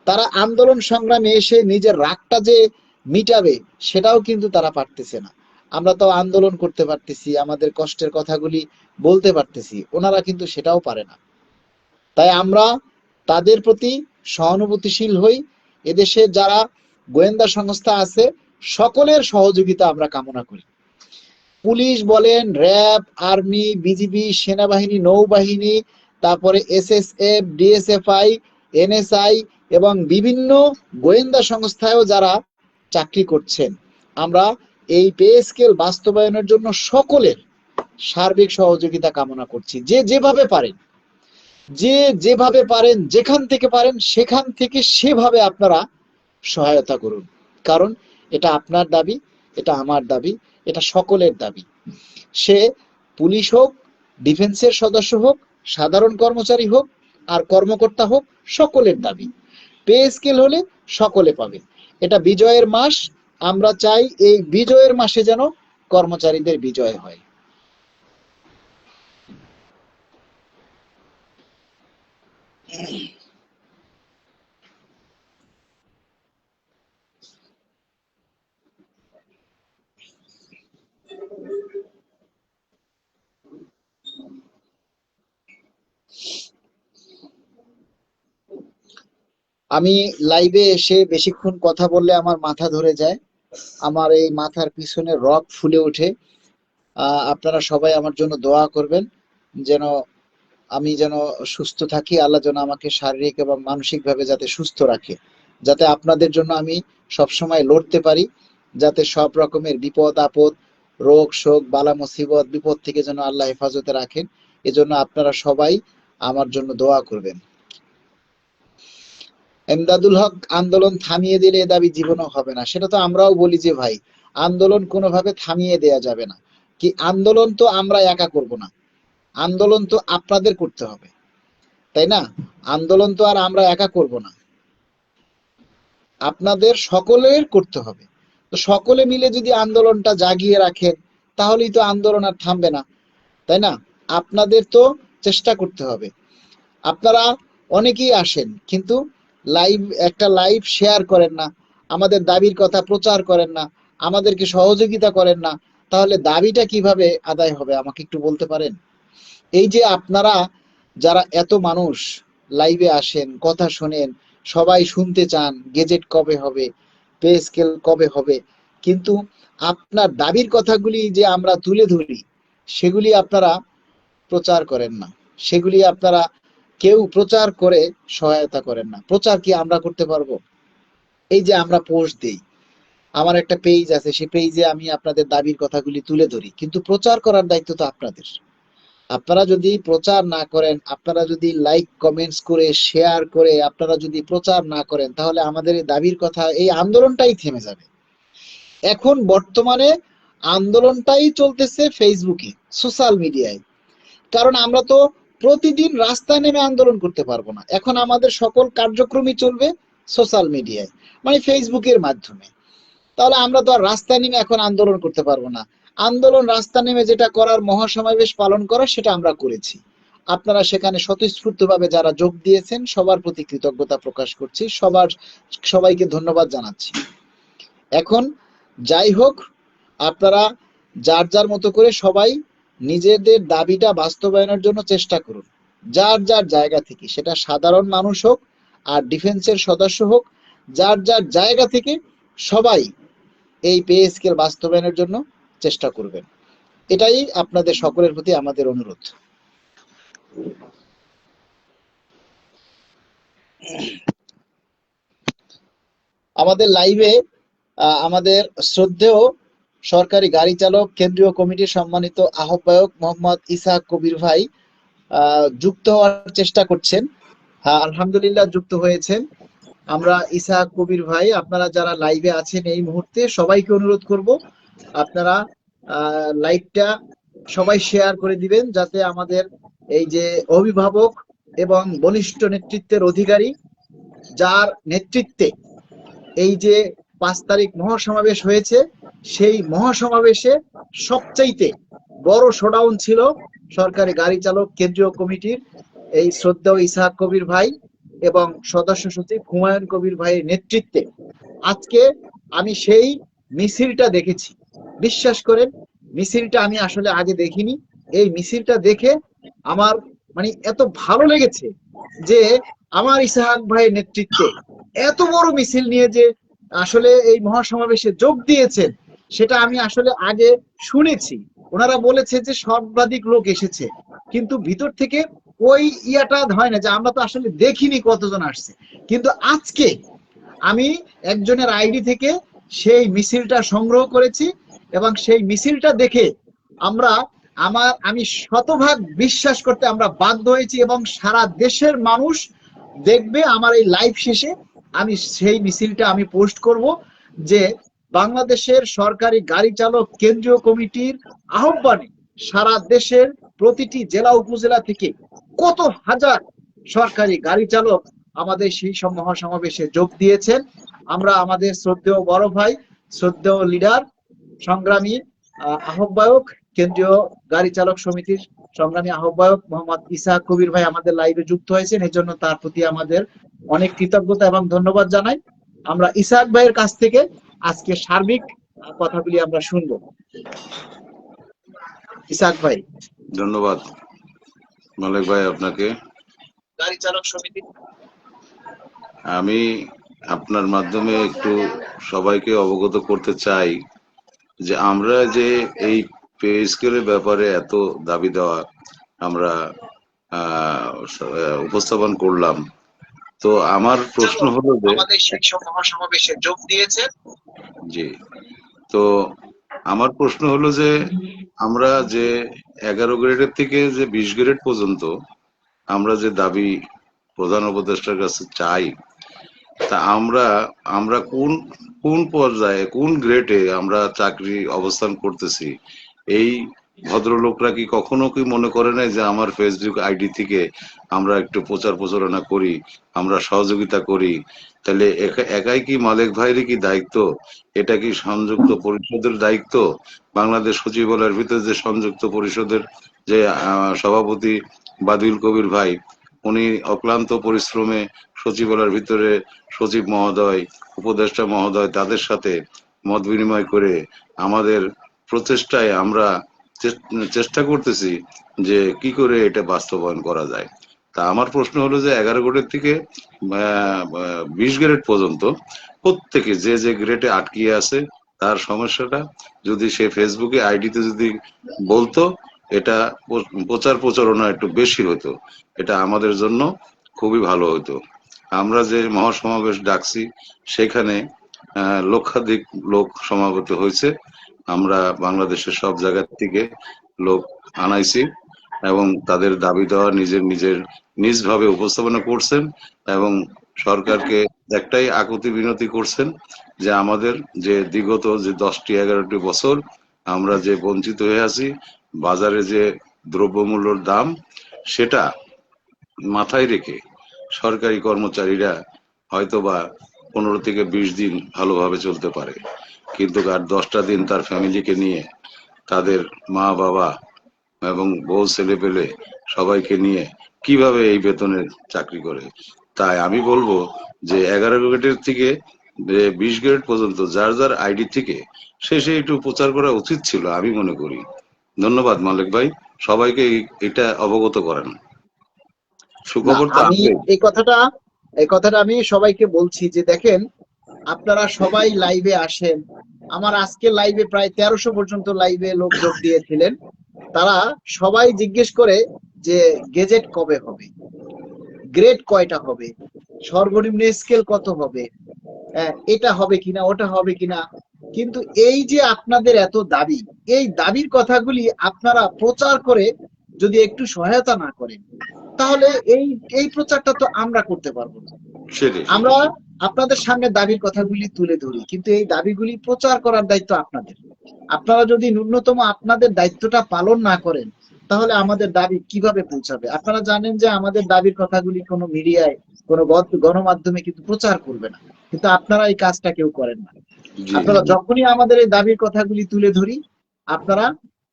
তারা আন্দোলন সংগ্রামে এসে নিজের রাগটা যে মিটাবে, সেটাও কিন্তু তারা পারতেছে না। আমরা তো আন্দোলন করতে পারতেছি, আমাদের কষ্টের কথাগুলি বলতে পারতেছি, ওনারা কিন্তু সেটাও পারে না। তাই আমরা তাদের প্রতি সহানুভূতিশীল হই। এদেশে যারা গোয়েন্দা সংস্থা আছে, সকলের সহযোগিতা আমরা কামনা করি। পুলিশ বলেন, র্যাব, আর্মি, বিজিবি, সেনাবাহিনী, নৌবাহিনী, তারপরে এসএসএফ, ডিএসএফআই, এনএসআই এবং বিভিন্ন গোয়েন্দা সংস্থায়ও যারা চাকরি করছেন, আমরা এই পে স্কেল বাস্তবায়নের জন্য সকলের সার্বিক সহযোগিতা কামনা করছি। যে যেভাবে পারেন, যে যেভাবে পারেন, যেখান থেকে পারেন সেখান থেকে সেভাবে আপনারা সহায়তা করুন। কারণ এটা আপনার দাবি, এটা আমার দাবি, এটা সকলের দাবি। সে পুলিশ হোক, ডিফেন্সের সদস্য হোক, সাধারণ কর্মচারী হোক আর কর্মকর্তা হোক, সকলের দাবি। পে স্কেল হলে সকলে পাবে। এটা বিজয়ের মাস। আমরা চাই এই বিজয়ের মাসে যেন কর্মচারীদের বিজয় হয়। আমি লাইভে এসে বেশিক্ষণ কথা বললে আমার মাথা ধরে যায়, আমার এই মাথার পিছনে রগ ফুলে ওঠে। আপনারা সবাই আমার জন্য দোয়া করবেন, যেন আমি যেন সুস্থ থাকি, আল্লাহ যেন আমাকে শারীরিক এবং মানসিকভাবে যাতে সুস্থ রাখে, যাতে আপনাদের জন্য আমি সবসময় লড়তে পারি, যাতে সব রকমের বিপদ আপদ, রোগ শোক, বালা মুসিবত, বিপদ থেকে যেন আল্লাহ হেফাজতে রাখেন। এজন্য আপনারা সবাই আমার জন্য দোয়া করবেন। এমদাদুল হক, আন্দোলন থামিয়ে দিলে এ দাবি জীবনও হবে না। সেটা তো আমরাও বলি যে ভাই, আন্দোলন কোনোভাবে থামিয়ে দেয়া যাবে না। কি, আন্দোলন তো আমরা একা করব না, আন্দোলন তো আপনাদের করতে হবে, তাই না? আন্দোলন তো আর আমরা একা করব না। আপনাদের সকলের করতে হবে। তো সকলে মিলে যদি আন্দোলনটা জাগিয়ে রাখেন তাহলেই তো আন্দোলন আর থামবে না, তাই না? আপনাদের তো চেষ্টা করতে হবে। আপনারা অনেকেই আসেন কিন্তু একটা লাইভ শেয়ার করেন না, আমাদের দাবির কথা প্রচার করেন না, আমাদেরকে সহযোগিতা করেন না, তাহলে দাবিটা কিভাবে আদায় হবে আমাকে একটু বলতে পারেন? এই যে আপনারা যারা এত মানুষ লাইভে আসেন, কথা শোনেন, সবাই শুনতে চান গেজেট কবে হবে, পে স্কেল কবে হবে, কিন্তু আপনার দাবির কথাগুলি যে আমরা তুলে ধরি সেগুলি আপনারা প্রচার করেন না, সেগুলি আপনারা কেউ প্রচার করে সহায়তা করেন না। প্রচার কি আমরা করতে পারবো? এই যে আমরা পোস্ট দিই, আমার একটা পেজ আছে, সেই পেজে আমি আপনাদের দাবির কথাগুলি তুলে ধরি, কিন্তু প্রচার করার দায়িত্ব তো আপনাদের। আপনারা যদি প্রচার না করেন, আপনারা যদি লাইক কমেন্টস করে শেয়ার করে আপনারা যদি প্রচার না করেন, তাহলে আমাদের এই দাবির কথা, এই আন্দোলনটাই থেমে যাবে। এখন বর্তমানে আন্দোলনটাই চলতেছে ফেসবুকে, সোশ্যাল মিডিয়ায়। কারণ আমরা তো প্রতিদিন রাস্তায় নেমে আন্দোলন করতে পারবো না, এখন আমাদের সকল কার্যক্রমই চলবে সোশ্যাল মিডিয়ায়, মানে ফেসবুকের মাধ্যমে। তাহলে আমরা তো আর রাস্তায় নেমে এখন আন্দোলন করতে পারবো না। আন্দোলন রাস্তা নেমে যেটা করার, মহাসমাবেশ পালন করা, সেটা আমরা করেছি। আপনারা সেখানে স্বতঃস্ফূর্তভাবে যারা যোগ দিয়েছেন সবার প্রতি কৃতজ্ঞতা প্রকাশ করছি, সবাইকে ধন্যবাদ জানাচ্ছি। এখন যাই হোক, আপনারা যার যার মতো করে সবাই নিজেদের দাবিটা বাস্তবায়নের জন্য চেষ্টা করুন, যার যার জায়গা থেকে, সেটা সাধারণ মানুষ হোক আর ডিফেন্সের সদস্য হোক, যার যার জায়গা থেকে সবাই এই পে স্কেল বাস্তবায়নের জন্য চেষ্টা করবেন। এটাই আপনাদের সকলের প্রতি আমাদের অনুরোধ। আমাদের লাইভে আমাদের শ্রদ্ধেয় সরকারি গাড়ি চালক কেন্দ্রীয় কমিটির সম্মানিত আহ্বায়ক মোহাম্মদ ইসাহাক কবির ভাই যুক্ত হওয়ার চেষ্টা করছেন। হ্যাঁ, আলহামদুলিল্লাহ যুক্ত হয়েছেন। আমরা ইসাহাক কবির ভাই, আপনারা যারা লাইভে আছেন এই মুহূর্তে সবাইকে অনুরোধ করব আপনারা লাইভটা সবাই শেয়ার করে দিবেন, যাতে আমাদের এই যে অভিভাবক এবং বলিষ্ঠ নেতৃত্বের অধিকারী, যার নেতৃত্বে এই যে 5 তারিখ মহাসমাবেশ হয়েছে, সেই মহাসমাবেশে সবচাইতে বড় শোডাউন ছিল সরকারি গাড়ি চালক কেন্দ্রীয় কমিটির এই শ্রদ্ধেয় ইসাহাক কবির ভাই এবং সদস্য সচিব হুমায়ুন কবির ভাইয়ের নেতৃত্বে। আজকে আমি সেই মিছিলটা দেখেছি, বিশ্বাস করেন মিছিলটা আমি আসলে আগে দেখিনি। এই মিছিলটা দেখে আমার মানে এত ভালো লেগেছে যে আমার ইসাহাক ভাইয়ের নেতৃত্বে এত বড় মিছিল নিয়ে যে আসলে এই মহাসমাবেশে যোগ দিয়েছেন, সেটা আমি আসলে আগে শুনেছি। ওনারা বলেছে যে সর্বাধিক লোক এসেছে, কিন্তু ভিতর থেকে ওই ইয়াটা হয় না, যে আমরা তো আসলে দেখিনি কতজন আসছে। কিন্তু আজকে আমি একজনের আইডি থেকে সেই মিছিলটা সংগ্রহ করেছি এবং সেই মিছিলটা দেখে আমি শতভাগ বিশ্বাস করতে আমরা বাধ্য হয়েছি, এবং সারা দেশের মানুষ দেখবে আমার এই লাইভ শেষে। আমি সেই মিছিলটা আমি পোস্ট করব যে বাংলাদেশের সরকারি গাড়ি চালক কেন্দ্রীয় কমিটির আহ্বানে সারা দেশের প্রতিটি জেলা উপজেলা থেকে কত হাজার সরকারি গাড়ি চালক আমাদের সেই মহাসমাবেশে যোগ দিয়েছেন। আমরা আমাদের শ্রদ্ধেয় বড় ভাই, শ্রদ্ধেয় লিডার, সংগ্রামী আহ্বায়ক, কেন্দ্রীয় গাড়ি চালক সমিতির সংগ্রামী আহ্বায়ক মোহাম্মদ ইসাহাক কবির ভাই আমাদের লাইভে যুক্ত হয়েছেন, এই জন্য তার প্রতি আমাদের অনেক কৃতজ্ঞতা এবং ধন্যবাদ জানাই। আমরা ইসাহাক ভাইয়ের কাছ থেকে আজকে সার্বিক কথাগুলি আমরা শুনবো। ইসাহাক ভাই। ধন্যবাদ মালিক ভাই আপনাকে। গাড়ি চালক সমিতি, আমি আপনার মাধ্যমে একটু সবাইকে অবগত করতে চাই যে আমরা যে এই পে স্কেলের ব্যাপারে এত দাবি দেওয়া আমরা উপস্থাপন করলাম, তো আমার প্রশ্ন হলো যে আমাদের সেই মহাসমাবেশে যোগ দিয়েছে। জি, তো আমার প্রশ্ন হলো যে আমরা যে 11 গ্রেডের থেকে যে 20 গ্রেড পর্যন্ত আমরা যে দাবি প্রধান উপদেষ্টার কাছে চাই, তা আমরা কোন কোন পর্যায়ে কোন গ্রেডে আমরা চাকরি অবস্থান করতেছি, এই ভদ্রলোকরা কি কখনো কি মনে করে নাই যে আমার ফেসবুক আইডি থেকে আমরা একটু প্রচার প্রচারণা করি, আমরা সহযোগিতা করি? তাহলে একাই কি মালেক ভাইয়েরই কি দায়িত্ব? এটা কি সংযুক্ত পরিষদের দায়িত্ব? বাংলাদেশ সচিবালয়ের ভিতরে যে সংযুক্ত পরিষদের যে সভাপতি বাদুল কবির ভাই, উনি অক্লান্ত পরিশ্রমে সচিবালয়ের ভিতরে সচিব মহোদয়, উপদেষ্টা মহোদয় তাদের সাথে মত বিনিময় করে আমাদের প্রচেষ্টায় আমরা চেষ্টা করতেছি যে কি করে এটা বাস্তবায়ন করা যায়। তা আমার প্রশ্ন হলো যে 11 গ্রেড থেকে 20 গ্রেড পর্যন্ত প্রত্যেকে যে যে গ্রেডে আটকিয়ে আছে তার সমস্যাটা যদি সে ফেসবুকে আইডিতে যদি বলতো, এটা প্রচার প্রচারণা একটু বেশি হতো, এটা আমাদের জন্য খুবই ভালো হতো। আমরা যে মহাসমাবেশ ডাকছি সেখানে লক্ষাধিক লোক সমাবেত হয়েছে। আমরা বাংলাদেশের সব জায়গা থেকে লোক আনাইছি এবং তাদের দাবি দেওয়া নিজের নিজের নিজভাবে উপস্থাপনা করছেন এবং সরকারকে একটাই আকুতি বিনতি করছেন যে আমাদের যে বিগত যে 10-11টি বছর আমরা যে বঞ্চিত হয়ে আছি, বাজারে যে দ্রব্যমূল্যর দাম সেটা মাথায় রেখে সরকারি কর্মচারীরা হয়তোবা 15 থেকে 20 দিন ভালোভাবে চলতে পারে, কিন্তু আর 10টা দিন তার ফ্যামিলিকে নিয়ে, তাদের মা বাবা এবং বউ ছেলে পেলে সবাইকে নিয়ে কিভাবে এই বেতনের চাকরি করে? তাই আমি বলবো যে 11 গ্রেডের থেকে 20 গ্রেড পর্যন্ত যার যার আইডি থেকে সে একটু প্রচার করা উচিত ছিল আমি মনে করি। ধন্যবাদ মালিক ভাই, সবাইকে এটা অবগত করেন। না, সুখবর তো আমি আছে। এই কথাটা আমি সবাইকে বলছি যে দেখেন, আপনারা সবাই লাইভে আসেন। আমার আজকে লাইভে প্রায় 1300 পর্যন্ত লাইভে লোক যোগ দিয়েছিলেন। তারা সবাই জিজ্ঞেস করে যে গেজেট কবে হবে, গ্রেড কয়টা হবে, সর্বনিম্ন স্কেল কত হবে, এটা হবে কিনা ওটা হবে কিনা। কিন্তু এই যে আপনাদের এত দাবি, এই দাবির কথাগুলি আপনারা প্রচার করে যদি একটু সহায়তা না করেন, তাহলে এই এই প্রচারটা তো আমরা করতে পারবো না। সেটাই আমরা আপনাদের সামনে দাবির কথাগুলি তুলে ধরি, কিন্তু এই দাবিগুলি প্রচার করার দায়িত্ব আপনাদের। আপনারা যদি ন্যূনতম আপনাদের দায়িত্বটা পালন না করেন, তাহলে আমাদের দাবি কিভাবে পৌঁছাবে? আপনারা জানেন যে আমাদের দাবির কথাগুলি কোনো মিডিয়ায়, কোনো গণমাধ্যমে কিন্তু প্রচার করবে না, কিন্তু আপনারা এই কাজটা কেউ করেন না। জি। আপনারা যখনই আমাদের এই দাবির কথাগুলি তুলে ধরি, আপনারা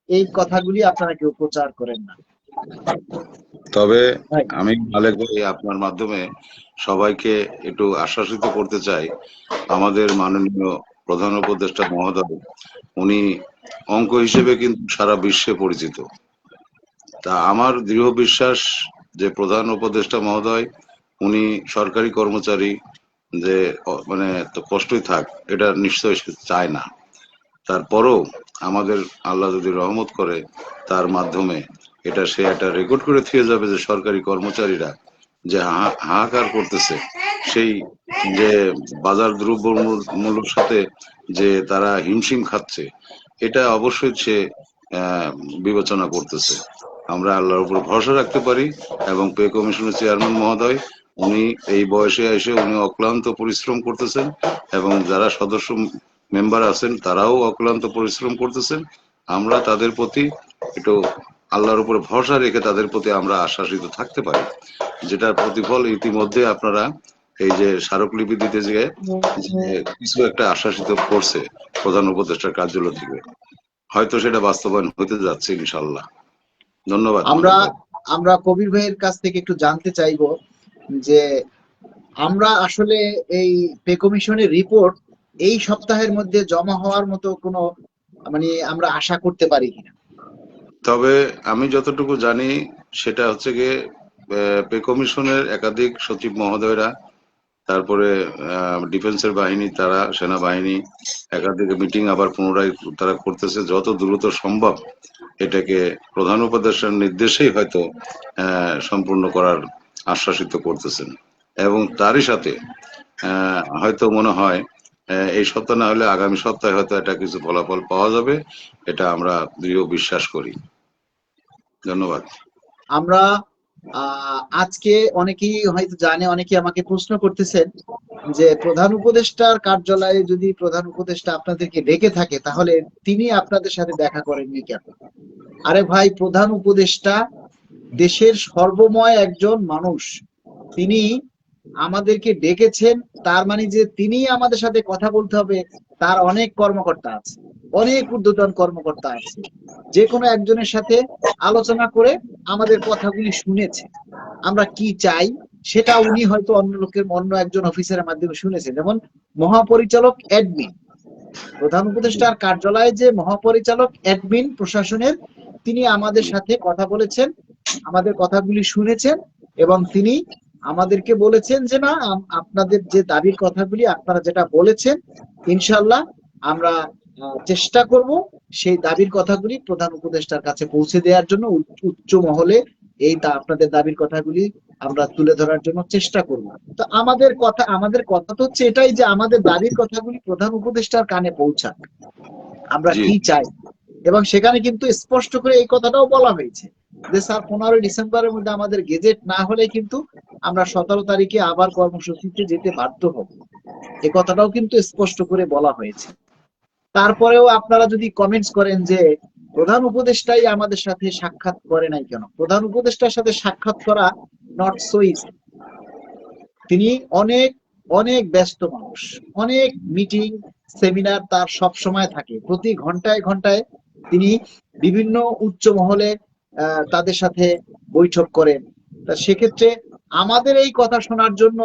এই কথাগুলি আপনারা কেউ প্রচার করেন না। তবে ভাই, আমি মালিক ভাই আপনার মাধ্যমে সবাইকে একটু আশ্বাসিত করতে চাই, আমাদের মাননীয় প্রধান উপদেষ্টা মহোদয় উনি অঙ্ক হিসেবে কিন্তু সারা বিশ্বে পরিচিত। তা আমার দৃঢ় বিশ্বাস যে প্রধান উপদেষ্টা মহোদয় উনি সরকারি কর্মচারী, যে মানে তো কষ্টই থাক এটা নিশ্চয়ই সে চায় না। তারপরও আমাদের আল্লাহ যদি রহমত করে তার মাধ্যমে এটা সে একটা রেকর্ড করে থিয়ে যাবে যে সরকারি কর্মচারীরা যে হাহাকার করতেছে, সেই যে বাজার দ্রব্য মূল্যের সাথে যে তারা হিমশিম খাচ্ছে, এটা অবশ্যই সে বিবেচনা করতেছে। আমরা আল্লাহর উপর ভরসা রাখতে পারি এবং পে কমিশনের চেয়ারম্যান মহোদয় উনি এই বয়সে এসে উনি অক্লান্ত পরিশ্রম করতেছেন এবং যারা সদস্য মেম্বার আছেন তারাও অক্লান্ত পরিশ্রম করতেছেন। আমরা তাদের প্রতি একটু আল্লাহর উপরে ভরসা রেখে তাদের প্রতি আমরা আশ্বাসিত থাকতে পারি, যেটার প্রতিফল ইতিমধ্যে আপনারা এই যে স্মারকলিপি দিতে যে কিছু একটা আশ্বাসিত করছে প্রধান উপদেষ্টার কার্যালয় থেকে, হয়তো সেটা বাস্তবায়ন হতে যাচ্ছে ইনশাল্লাহ। ধন্যবাদ। আমরা কবির ভাইয়ের কাছ থেকে একটু জানতে চাইবো যে আমরা আসলে এই পে কমিশনের রিপোর্ট এই সপ্তাহের মধ্যে জমা হওয়ার মতো কোনো মানে আমরা আশা করতে পারি কিনা? তবে আমি যতটুকু জানি সেটা হচ্ছে গিয়ে পে কমিশনের একাধিক সচিব মহোদয়রা, তারপরে ডিফেন্সের বাহিনী, তারা সেনাবাহিনী একাধিক মিটিং আবার পুনরায় তারা করতেছে, যত দ্রুত সম্ভব এটাকে প্রধান উপদেষ্টার নির্দেশেই হয়তো সম্পূর্ণ করার আশ্বাসিত করতেছেন এবং তারই সাথে হয়তো মনে হয় এই সপ্তাহ না হলে আগামী সপ্তাহে হয়তো এটা কিছু ফলাফল পাওয়া যাবে, এটা আমরা দৃঢ় বিশ্বাস করি। ধন্যবাদ। আমরা আজকে অনেকেই হয়তো জানে, অনেকেই আমাকে প্রশ্ন করতেছেন যে প্রধান উপদেষ্টার কার্যালয়ে যদি প্রধান উপদেষ্টা আপনাদেরকে ডেকে থাকে তাহলে তিনি আপনাদের সাথে দেখা করেননি কেন? আরে ভাই, প্রধান উপদেষ্টা দেশের সর্বময় একজন মানুষ, তিনি আমাদেরকে ডেকেছেন, তার মানে যে তিনি আমাদের সাথে কথা বলতে হবে তার অনেক কর্মকর্তা আছে, অনেক ঊর্ধ্বতন কর্মকর্তা আছে, যে কোনো একজনের সাথে আলোচনা করে আমাদের কথাগুলি শুনেছে, আমরা কি চাই সেটা উনি হয়তো অন্য একজন অফিসারের মাধ্যমে শুনেছেন। যেমন মহাপরিচালক অ্যাডমিন, প্রধান উপদেষ্টার কার্যালয়ে যে মহাপরিচালক অ্যাডমিন প্রশাসনের, তিনি আমাদের সাথে কথা বলেছেন, আমাদের কথাগুলি শুনেছেন, এবং তিনি আমাদেরকে বলেছেন যে না, আপনাদের যে দাবির কথাগুলি আপনারা যেটা বলেছেন, ইনশাল্লাহ আমরা চেষ্টা করব সেই দাবির কথাগুলি প্রধান উপদেষ্টার কাছে পৌঁছে দেওয়ার জন্য, উচ্চ মহলে আপনাদের দাবির কথাগুলি আমরা তুলে ধরার জন্য চেষ্টা করব। তো আমাদের কথা তো হচ্ছে এটাই যে আমাদের দাবির কথাগুলি প্রধান উপদেষ্টার কানে পৌঁছাক, আমরা জি কি চাই। এবং সেখানে কিন্তু স্পষ্ট করে এই কথাটাও বলা হয়েছে যে স্যার 15 ডিসেম্বরের মধ্যে আমাদের গেজেট না হলে কিন্তু আমরা 17 তারিখে আবার কর্মসূচিতে যেতে বাধ্য হব, এই কথাটাও কিন্তু স্পষ্ট করে বলা হয়েছে। তারপরেও আপনারা যদি কমেন্টস করেন যে প্রধান উপদেষ্টাই আমাদের সাথে সাক্ষাৎ করে নাই কেন, প্রধান উপদেষ্টার সাথে সাক্ষাৎ করা নট সো ইজি। তিনি অনেক অনেক ব্যস্ত মানুষ, অনেক মিটিং সেমিনার তার সব সময় থাকে, প্রতি ঘন্টায় ঘন্টায় তিনি বিভিন্ন উচ্চ মহলে তাদের সাথে বৈঠক করেন। তা সেক্ষেত্রে আমাদের এই কথা শোনার জন্য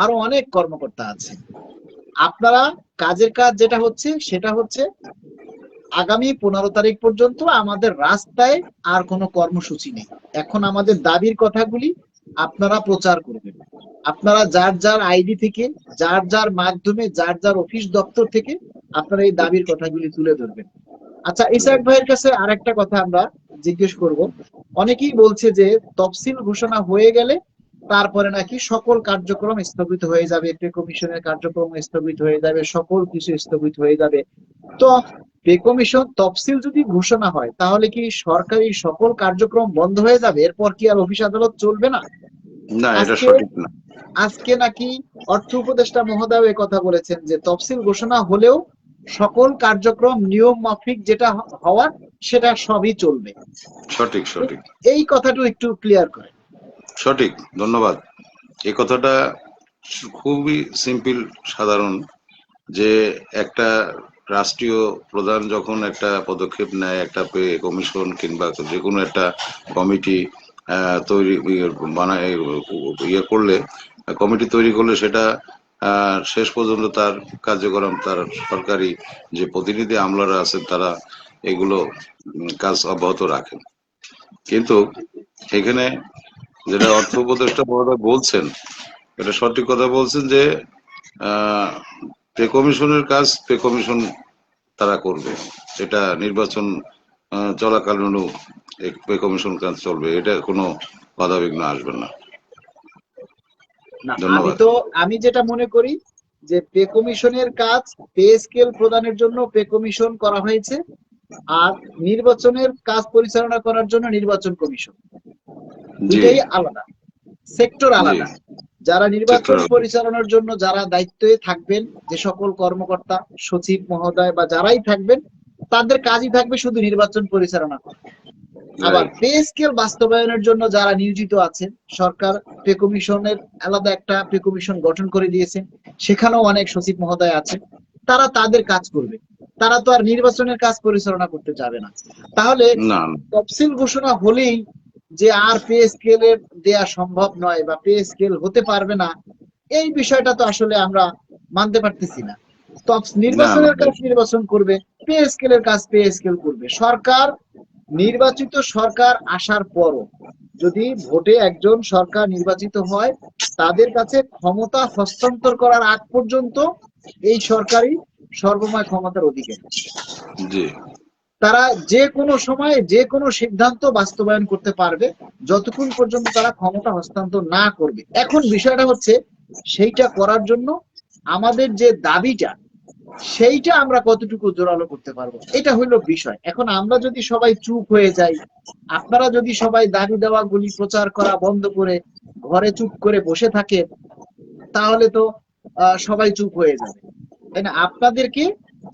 আরো অনেক কর্মকর্তা আছে। আপনারা কাজের কাজ যেটা হচ্ছে সেটা হচ্ছে আগামী 15 তারিখ পর্যন্ত আমাদের রাস্তায় আর কোনো কর্মসূচি নেই। এখন আমাদের দাবির কথাগুলি আপনারা প্রচার করবেন, আপনারা যার যার আইডি থেকে, যার যার মাধ্যমে, যার যার অফিস দপ্তর থেকে আপনারা এই দাবির কথাগুলি তুলে ধরবেন। আচ্ছা, ইসাক ভাইয়ের কাছে আরেকটা কথা আমরা জিজ্ঞেস করব। অনেকেই বলছে যে তফসিল ঘোষণা হয়ে গেলে তারপরে নাকি সকল কার্যক্রম স্থগিত হয়ে যাবে, পে কমিশনের কার্যক্রম স্থগিত হয়ে যাবে, সকল কিছু স্থগিত হয়ে যাবে। তো পে কমিশন তফসিল যদি ঘোষণা হয় তাহলে কি সরকারি সকল কার্যক্রম বন্ধ হয়ে যাবে, এরপর কি আর অফিস আদালত চলবে না? না, এটা আজকে সঠিক না। আজকে নাকি অর্থ উপদেষ্টা মহোদয় এই কথা বলেছেন যে তফসিল ঘোষণা হলেও সকল কার্যক্রম নিয়ম মাফিক যেটা হওয়ার সেটা সবই চলবে। সঠিক সঠিক এই কথাটা একটু ক্লিয়ার করে। সঠিক, ধন্যবাদ। এই কথাটা খুবই সিম্পল, সাধারণ, যে একটা রাষ্ট্রীয় প্রধান যখন একটা পদক্ষেপ নেয়, একটা পে কমিশন কিংবা যে কোনো একটা কমিটি তৈরি বানায়, করলে, কমিটি তৈরি করলে সেটা শেষ পর্যন্ত তার কার্যক্রম, তার সরকারি যে প্রতিনিধি আমলারা আছেন তারা এগুলো কাজ অব্যাহত রাখেন। কিন্তু এখানে যেটা অর্থ উপদেষ্টা মহোদয় বলছেন, এটা সঠিক কথা বলছেন যে পে কমিশনের কাজ পে কমিশন তারা করবে, এটা নির্বাচন চলাকালীনও পে কমিশন কাজ চলবে, এটা কোনো বাধাবিঘ্ন আসবে না। না, ধন্যবাদ। আমি যেটা মনে করি যে পে কমিশনের কাজ পে স্কেল প্রদানের জন্য পে কমিশন করা হয়েছে, আর নির্বাচনের কাজ পরিচালনা করার জন্য নির্বাচন কমিশন, জি দুইটাই আলাদা, সেক্টর জি আলাদা। যারা নির্বাচন সেক্টর। পরিচালনার জন্য যারা দায়িত্বে থাকবেন, যে সকল কর্মকর্তা, সচিব মহোদয় বা যারাই থাকবেন, তাদের কাজই থাকবে শুধু নির্বাচন পরিচালনা করা। আবার পে স্কেল বাস্তবায়নের জন্য যারা নিয়োজিত আছেন, সরকার পে কমিশনের আলাদা একটা পে কমিশন গঠন করে দিয়েছেন, সেখানেও অনেক সচিব মহোদয় আছেন, তারা তাদের কাজ করবে, তারা তো আর নির্বাচনের কাজ পরিচালনা করতে যাবে না। তাহলে না, তফসিল ঘোষণা হলেই যে আর পে স্কেলের দেয়া সম্ভব নয় বা পে স্কেল হতে পারবে না, এই বিষয়টা তো আসলে আমরা মানতে পারতেছি না। নির্বাচনের কাজ নির্বাচন করবে, পে স্কেলের কাজ পে স্কেল করবে। সরকার, নির্বাচিত সরকার আসার পরও যদি ভোটে একজন সরকার নির্বাচিত হয়, তাদের কাছে ক্ষমতা হস্তান্তর করার আগ পর্যন্ত এই সরকারই সর্বময় ক্ষমতার অধিকারী। জি তারা যে কোনো সময়ে যে কোনো সিদ্ধান্ত বাস্তবায়ন করতে পারবে যতক্ষণ পর্যন্ত তারা ক্ষমতা হস্তান্তর না করবে। এখন বিষয়টা হচ্ছে সেইটা করার জন্য আমাদের যে দাবিটা, সেইটা আমরা কতটুকু জোরালো করতে পারবো, এটা হইলো বিষয়। এখন আমরা যদি সবাই চুপ হয়ে যাই, আপনারা যদি সবাই দাবি দেওয়া গুলি প্রচার করা বন্ধ করে ঘরে চুপ করে বসে থাকে, তাহলে তো সবাই চুপ হয়ে যাবে, তাই না? আপনাদেরকে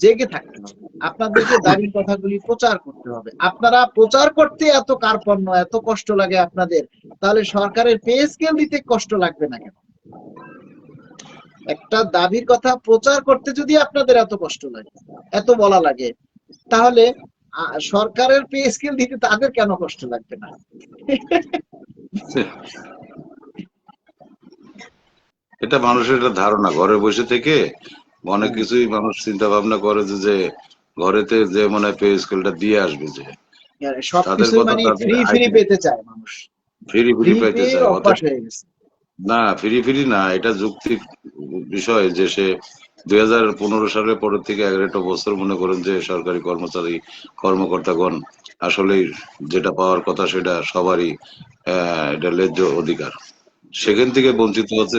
জেগে থাকতে হবে। আপনাদেরকে দাবির কথাগুলি প্রচার করতে হবে। আপনারা প্রচার করতে এত কার্পণ্য, এত কষ্ট লাগে আপনাদের, তাহলে সরকারের পে স্কেল দিতে কষ্ট লাগবে না কেন? একটা দাবির কথা প্রচার করতে যদি আপনাদের এত কষ্ট লাগে, এত বলা লাগে, তাহলে সরকারের পে স্কেল দিতে তাদের কেন কষ্ট লাগবে না? এটা মানুষের একটা ধারণা, ঘরে বসে থেকে অনেক কিছুই মানুষ চিন্তা ভাবনা করে যে ঘরেতে যে মনে হয় পে স্কেলটা দিয়ে আসবে, যে তাদের সবকিছুই কথা মানে তাদের ফ্রি ফ্রি পেতে চায় মানুষ, ফ্রি ফ্রি ফ্রি পাইতে পেয়ে চায়। অভ্যাস হয়ে গেছে। না, ফ্রি ফ্রি না, এটা যুক্তির বিষয় যে সে 2015 সালের পরের থেকে 11টা বছর মনে করেন যে সরকারি কর্মচারী কর্মকর্তাগণ আসলেই যেটা পাওয়ার কথা সেটা সবারই এটা ন্যায্য অধিকার, সেখান থেকে বঞ্চিত হচ্ছে।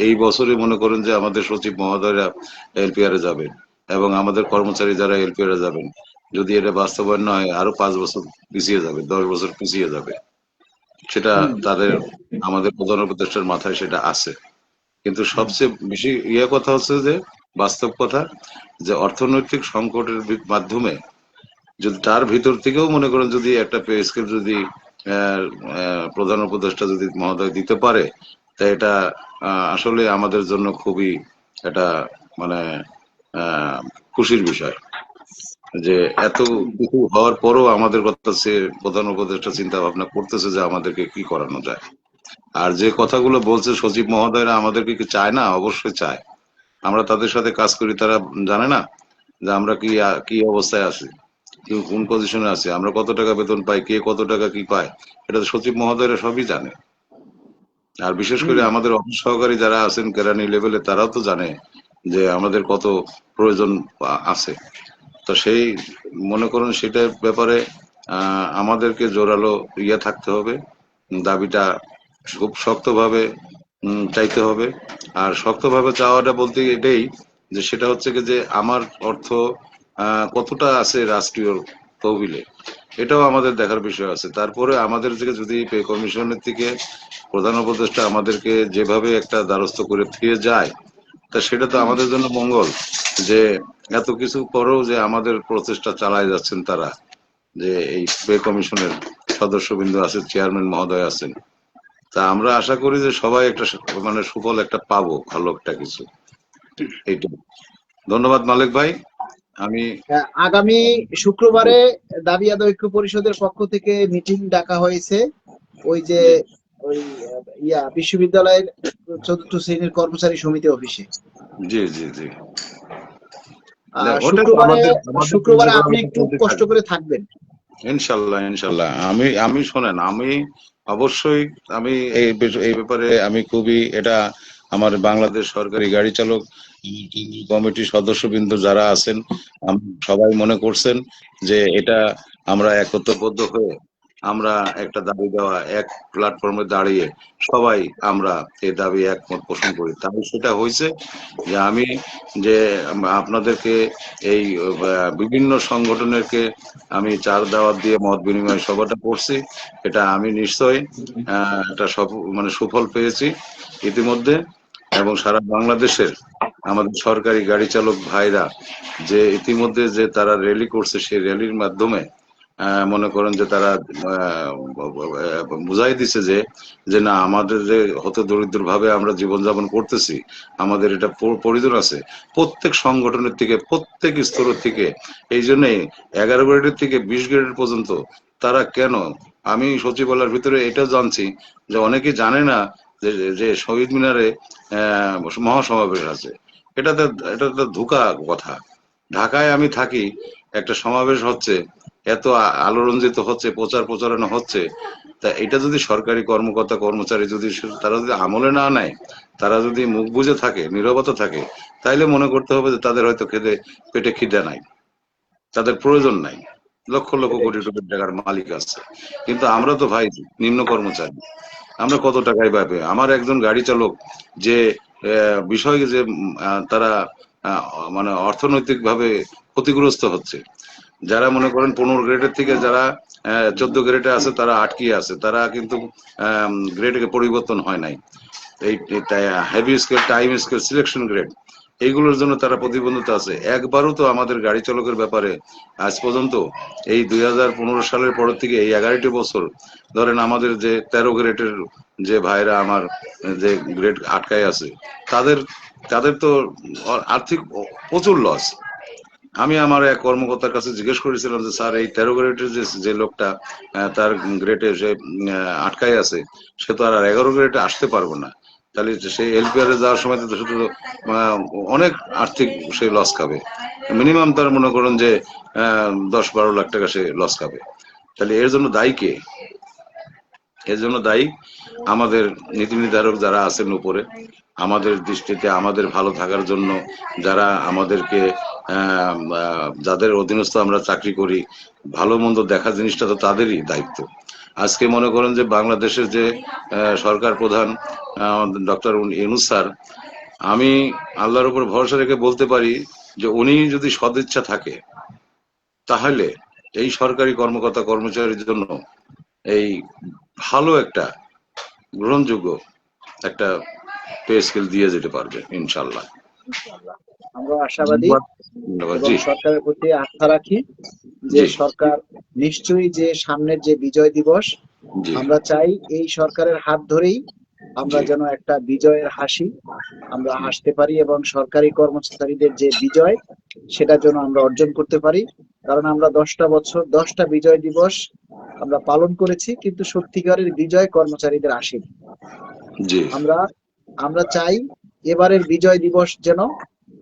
এই বছরে মনে করেন যে আমাদের সচিব মহোদয়রা এলপিআর এ যাবেন এবং আমাদের কর্মচারী যারা এলপিআর এ যাবেন, যদি এটা বাস্তবায়ন না হয় আরো 5 বছর পিছিয়ে যাবে, 10 বছর পিছিয়ে যাবে। সেটা তাদের আমাদের প্রধান উপদেষ্টার মাথায় সেটা আছে। কিন্তু সবচেয়ে বেশি কথা হচ্ছে যে বাস্তব কথা, যে অর্থনৈতিক সংকটের মাধ্যমে যদি তার ভিতর থেকেও মনে করেন যদি একটা পে স্কেল যদি প্রধান উপদেষ্টা যদি মহোদয় দিতে পারে, তা এটা আসলে আমাদের জন্য খুবই একটা মানে খুশির বিষয় যে এত কিছু হওয়ার পরও আমাদের কথা সে প্রধান উপদেষ্টা চিন্তা ভাবনা করতেছে যে আমাদেরকে কি করানো যায়। আর যে কথাগুলো বলছে সচিব মহোদয়রা আমাদেরকে কি চায় না? অবশ্যই চায়। আমরা তাদের সাথে কাজ করি, তারা জানে না যে আমরা কি কি অবস্থায় আছি, কেউ কোন পজিশনে আছে, আমরা কত টাকা বেতন পাই, কে কত টাকা কি পায়, এটা তো সচিব মহোদয়রা সবই জানে। আর বিশেষ করে আমাদের অফিস সহকারী যারা আছেন কেরানি লেভেলে, তারাও তো জানে যে আমাদের কত প্রয়োজন আছে। তো সেই মনে করুন সেটার ব্যাপারে আমাদেরকে জোরালো থাকতে হবে, দাবিটা খুব শক্তভাবে চাইতে হবে। আর শক্তভাবে চাওয়াটা বলতে এটাই যে সেটা হচ্ছে কি যে আমার অর্থ কতটা আছে রাষ্ট্রীয় তহবিলে, এটাও আমাদের দেখার বিষয় আছে। তারপরে আমাদের থেকে যদি পে কমিশনের থেকে প্রধান উপদেষ্টা আমাদেরকে যেভাবে একটা দ্বারস্থ করে ফিরে যায়, তা সেটা তো আমাদের জন্য মঙ্গল। যে এত কিছু পরেও যে আমাদের প্রচেষ্টা চালায় যাচ্ছেন তারা, যে এই পে কমিশনের সদস্যবৃন্দ আছে, চেয়ারম্যান মহোদয় আছেন, তা আমরা আশা করি যে সবাই একটা মানে সুফল একটা পাবো, ভালো একটা কিছু। এইটা। ধন্যবাদ মালিক ভাই। আমি আগামী শুক্রবারে দাবি আদায় ঐক্য পরিষদের পক্ষ থেকে মিটিং ডাকা হয়েছে, ওই যে ওই বিশ্ববিদ্যালয়ের 4র্থ শ্রেণীর কর্মচারী সমিতি অফিসে। জি জি জি, শুক্রবারে আপনি একটু কষ্ট করে থাকবেন। ইনশাল্লাহ ইনশাল্লাহ। আমি শোনেন, আমি অবশ্যই আমি এই ব্যাপারে আমি খুবই এটা আমার বাংলাদেশ সরকারি গাড়ি চালক কমিটির সদস্যবৃন্দ যারা আছেন সবাই মনে করছেন যে এটা আমরা একত্রবদ্ধ হয়ে আমরা একটা দাবি দেওয়া এক প্ল্যাটফর্মে দাঁড়িয়ে সবাই আমরা এই দাবি একমত পোষণ করি। তাই সেটা হয়েছে যে আমি যে আপনাদেরকে এই বিভিন্ন সংগঠনেরকে আমি চার দাওয়াত দিয়ে মত বিনিময় সভাটা করছি, এটা আমি নিশ্চয়ই একটা মানে সুফল পেয়েছি ইতিমধ্যে। এবং সারা বাংলাদেশের আমাদের সরকারি গাড়ি চালক ভাইরা যে ইতিমধ্যে যে তারা র্যালি করছে, সেই র্যালির মাধ্যমে মনে করেন যে তারা বুঝাই দিছে যে না, আমাদের যে হত দরিদ্র ভাবে আমরা জীবনযাপন করতেছি, আমাদের এটা প্রয়োজন আছে প্রত্যেক সংগঠনের থেকে, প্রত্যেক স্তরের থেকে। এই জন্যই 11 গ্রেডের থেকে 20 গ্রেডের পর্যন্ত তারা কেন, আমি সচিবালয়ের ভিতরে এটা জানছি যে অনেকে জানে না যে শহীদ মিনারে মহাসমাবেশ আছে। এটা তো ধোঁকা কথা। ঢাকায় আমি থাকি, একটা সমাবেশ হচ্ছে, এত আলোরঞ্জিত হচ্ছে, প্রচার প্রচারণা হচ্ছে, তা এটা যদি সরকারি কর্মকর্তা কর্মচারী যদি তারা যদি আমলে না নেয়, তারা যদি মুখ বুজে থাকে, নীরবতা থাকে, তাইলে মনে করতে হবে যে তাদের হয়তো পেটে খিদে নাই, তাদের প্রয়োজন নাই। লক্ষ লক্ষ কোটি কোটি টাকার মালিক আছে, কিন্তু আমরা তো ভাই নিম্ন কর্মচারী, আমরা কত টাকায় পাবে। আমার একজন গাড়ি চালক যে বিষয় যে তারা মানে অর্থনৈতিক ভাবে ক্ষতিগ্রস্ত হচ্ছে, যারা মনে করেন 15 গ্রেডের থেকে যারা 14 গ্রেডে আছে তারা আটকে আছে, তারা কিন্তু গ্রেড পরিবর্তন হয় নাই। এই heavy scale, time scale, selection grade, এইগুলোর জন্য তারা প্রতিবন্ধিত আছে। একবারও তো আমাদের গাড়ি চালকের ব্যাপারে আজ পর্যন্ত এই 2015 সালের পর থেকে এই 11টি বছর ধরেন আমাদের যে 13 গ্রেডের যে ভাইরা আমার যে গ্রেড আটকায় আছে তাদের তাদের তো আর্থিক প্রচুর লস। আমি আমার এক কর্মকর্তার কাছে জিজ্ঞেস করেছিলাম যে স্যার এই 13 গ্রেডের যে লোকটা তার গ্রেডে যে আটকায় আছে সে তো আর 11 গ্রেডে আসতে পারবো না, তাহলে সেই এলপিআর এ যাওয়ার সময় তো শুধু অনেক আর্থিক সে লস খাবে, মিনিমাম তার মনে করেন যে 10-12 লাখ টাকা সে লস খাবে। তাহলে এর জন্য দায়ী কে? এর জন্য দায়ী আমাদের নীতি নির্ধারক যারা আছেন উপরে, আমাদের দৃষ্টিতে আমাদের ভালো থাকার জন্য যারা আমাদেরকে যাদের অধীনস্থ আমরা চাকরি করি, ভালো মন্দ দেখা জিনিসটা তো তাদেরই দায়িত্ব। আজকে মনে করেন যে বাংলাদেশের যে সরকার প্রধান ডক্টর ইউনূস স্যার, আমি আল্লাহর উপর ভরসা রেখে বলতে পারি যে উনি যদি সদিচ্ছা থাকে তাহলে এই সরকারি কর্মকর্তা কর্মচারীর জন্য এই ভালো একটা গ্রহণযোগ্য একটা পে স্কেল দিয়ে যেতে পারবে ইনশাল্লাহ। আমরা আশাবাদী ধন্যবাদ। এবং জি সরকারের প্রতি আস্থা রাখি যে জি সরকার নিশ্চয়ই যে সামনের যে বিজয় দিবস, জি আমরা চাই এই সরকারের হাত ধরেই আমরা জি যেন একটা বিজয়ের হাসি আমরা হাসতে পারি এবং সরকারি কর্মচারীদের যে বিজয় সেটা যেন আমরা অর্জন করতে পারি। কারণ আমরা 10টা বছর 10টা বিজয় দিবস আমরা পালন করেছি, কিন্তু সত্যিকারের বিজয় কর্মচারীদের আসেনি। জি আমরা আমরা চাই এবারের বিজয় দিবস যেন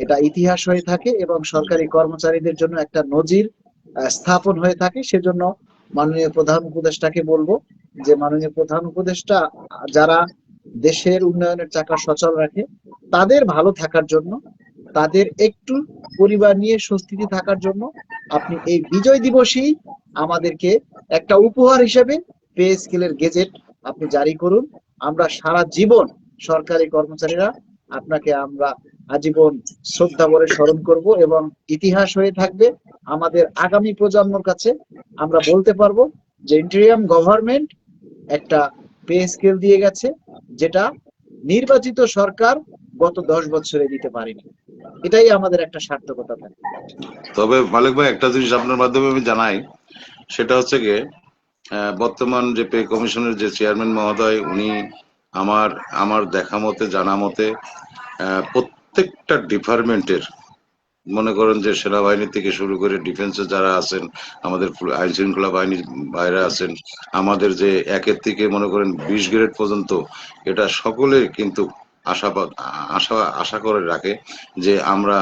এটা ইতিহাস হয়ে থাকে এবং সরকারি কর্মচারীদের জন্য একটা নজির স্থাপন হয়ে থাকে। সেজন্য মাননীয় প্রধান উপদেষ্টাকে বলবো যে মাননীয় প্রধান উপদেষ্টা যারা দেশের উন্নয়নের চাকা সচল রাখে তাদের ভালো থাকার জন্য, তাদের একটু পরিবার নিয়ে স্বস্তিতে থাকার জন্য আপনি এই বিজয় দিবসেই আমাদেরকে একটা উপহার হিসেবে পে স্কেলের গেজেট আপনি জারি করুন। আমরা সারা জীবন সরকারি কর্মচারীরা আপনাকে আমরা আজীবন শ্রদ্ধা ভরে স্মরণ করব এবং ইতিহাস হয়ে থাকবে আমাদের আগামী প্রজন্মর কাছে। আমরা বলতে পারবো যে ইন্টেরিয়াম গভর্নমেন্ট একটা পে স্কেল দিয়ে গেছে যেটা নির্বাচিত সরকার গত 10 বছরে দিতে পারেনি। এটাই আমাদের একটা সার্থকতা থাকে। তবে মালিক ভাই একটা জিনিস আপনার মাধ্যমে আমি জানাই, সেটা হচ্ছে গিয়ে বর্তমান যে পে কমিশনের যে চেয়ারম্যান মহোদয় উনি আমার আমার দেখা মতে জানা মতে প্রত্যেকটা ডিপার্টমেন্টের মনে করেন যে সেনাবাহিনী থেকে শুরু করে ডিফেন্সে যারা আছেন, আমাদের আইন শৃঙ্খলা বাহিনীর বাইরে আছেন, আমাদের যে 1 থেকে মনে করেন 20 গ্রেড পর্যন্ত, এটা সকলে কিন্তু আশা করে রাখে যে আমরা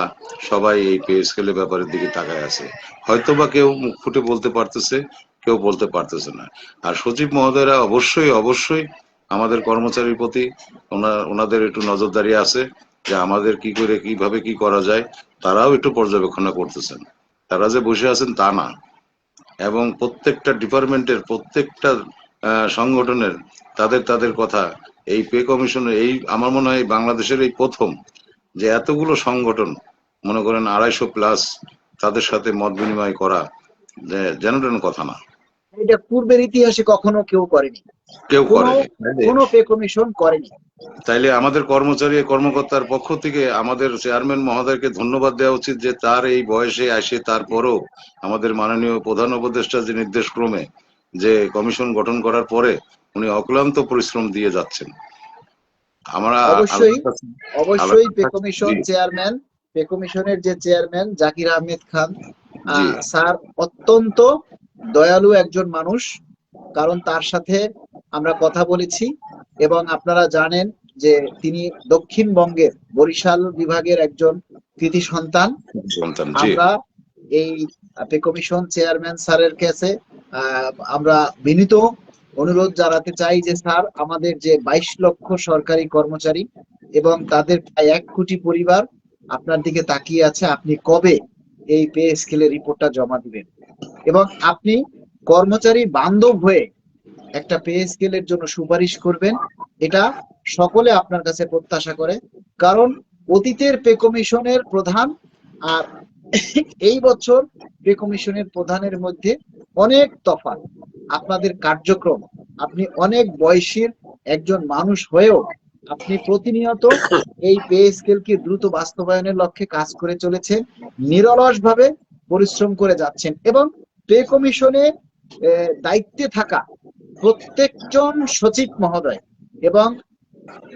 সবাই এই পে স্কেলের ব্যাপারের দিকে তাকায় আছে। হয়তো বা কেউ মুখ ফুটে বলতে পারতেছে, কেউ বলতে পারতেছে না। আর সচিব মহোদয়রা অবশ্যই অবশ্যই আমাদের কর্মচারীর প্রতি ওনাদের একটু নজরদারি আছে যে আমাদের কি করে কিভাবে কি করা যায় তারাও একটু পর্যবেক্ষণ করতেছেন। তারা যে বসে আছেন তা না, এবং প্রত্যেকটা ডিপার্টমেন্টের প্রত্যেকটা সংগঠনের তাদের তাদের কথা এই পে কমিশনের এই আমার মনে হয় বাংলাদেশের এই প্রথম যে এতগুলো সংগঠন মনে করেন 250+ তাদের সাথে মত বিনিময় করা যেন তেন কথা না। এটা পূর্বের ইতিহাসে কখনো কেউ করেনি, কেউ করেনি, কোনো পে কমিশন করেনি। তাইলে আমাদের কর্মচারী কর্মকর্তার পক্ষ থেকে আমাদের চেয়ারম্যান মহোদয়কে ধন্যবাদ দেওয়া উচিত যে তার এই বয়সে আসে তারপরও আমাদের মাননীয় প্রধান উপদেষ্টা যে নির্দেশ ক্রমে যে কমিশন গঠন করার পরে উনি অক্লান্ত পরিশ্রম দিয়ে যাচ্ছেন। আমরা অবশ্যই পে কমিশন চেয়ারম্যান, পে কমিশনের যে চেয়ারম্যান জাকির আহমেদ খান স্যার অত্যন্ত দয়ালু একজন মানুষ। কারণ তার সাথে আমরা কথা বলেছি এবং আপনারা জানেন যে তিনি দক্ষিণবঙ্গের বরিশাল বিভাগের একজন কৃতি সন্তান। আমরা এই পে কমিশন চেয়ারম্যান স্যারের কাছে আমরা বিনীত অনুরোধ জানাতে চাই যে স্যার আমাদের যে 22 লক্ষ সরকারি কর্মচারী এবং তাদের প্রায় 1 কোটি পরিবার আপনার দিকে তাকিয়ে আছে, আপনি কবে এই পে স্কেলের রিপোর্টটা জমা দিবেন এবং আপনি কর্মচারী বান্ধব হয়ে একটা পে স্কেলের জন্য সুপারিশ করবেন, এটা সকলে আপনার কাছে প্রত্যাশা করে। কারণ অতীতের পে কমিশনের প্রধান আর এই বছর পে কমিশনের প্রধানের মধ্যে অনেক তফাৎ। আপনাদের কার্যক্রম, আপনি অনেক বয়সীর একজন মানুষ হয়েও আপনি প্রতিনিয়ত এই পে স্কেলকে দ্রুত বাস্তবায়নের লক্ষ্যে কাজ করে চলেছেন, নিরলসভাবে পরিশ্রম করে যাচ্ছেন এবং পে কমিশনে দায়িত্বে থাকা প্রত্যেকজন সচিব মহোদয় এবং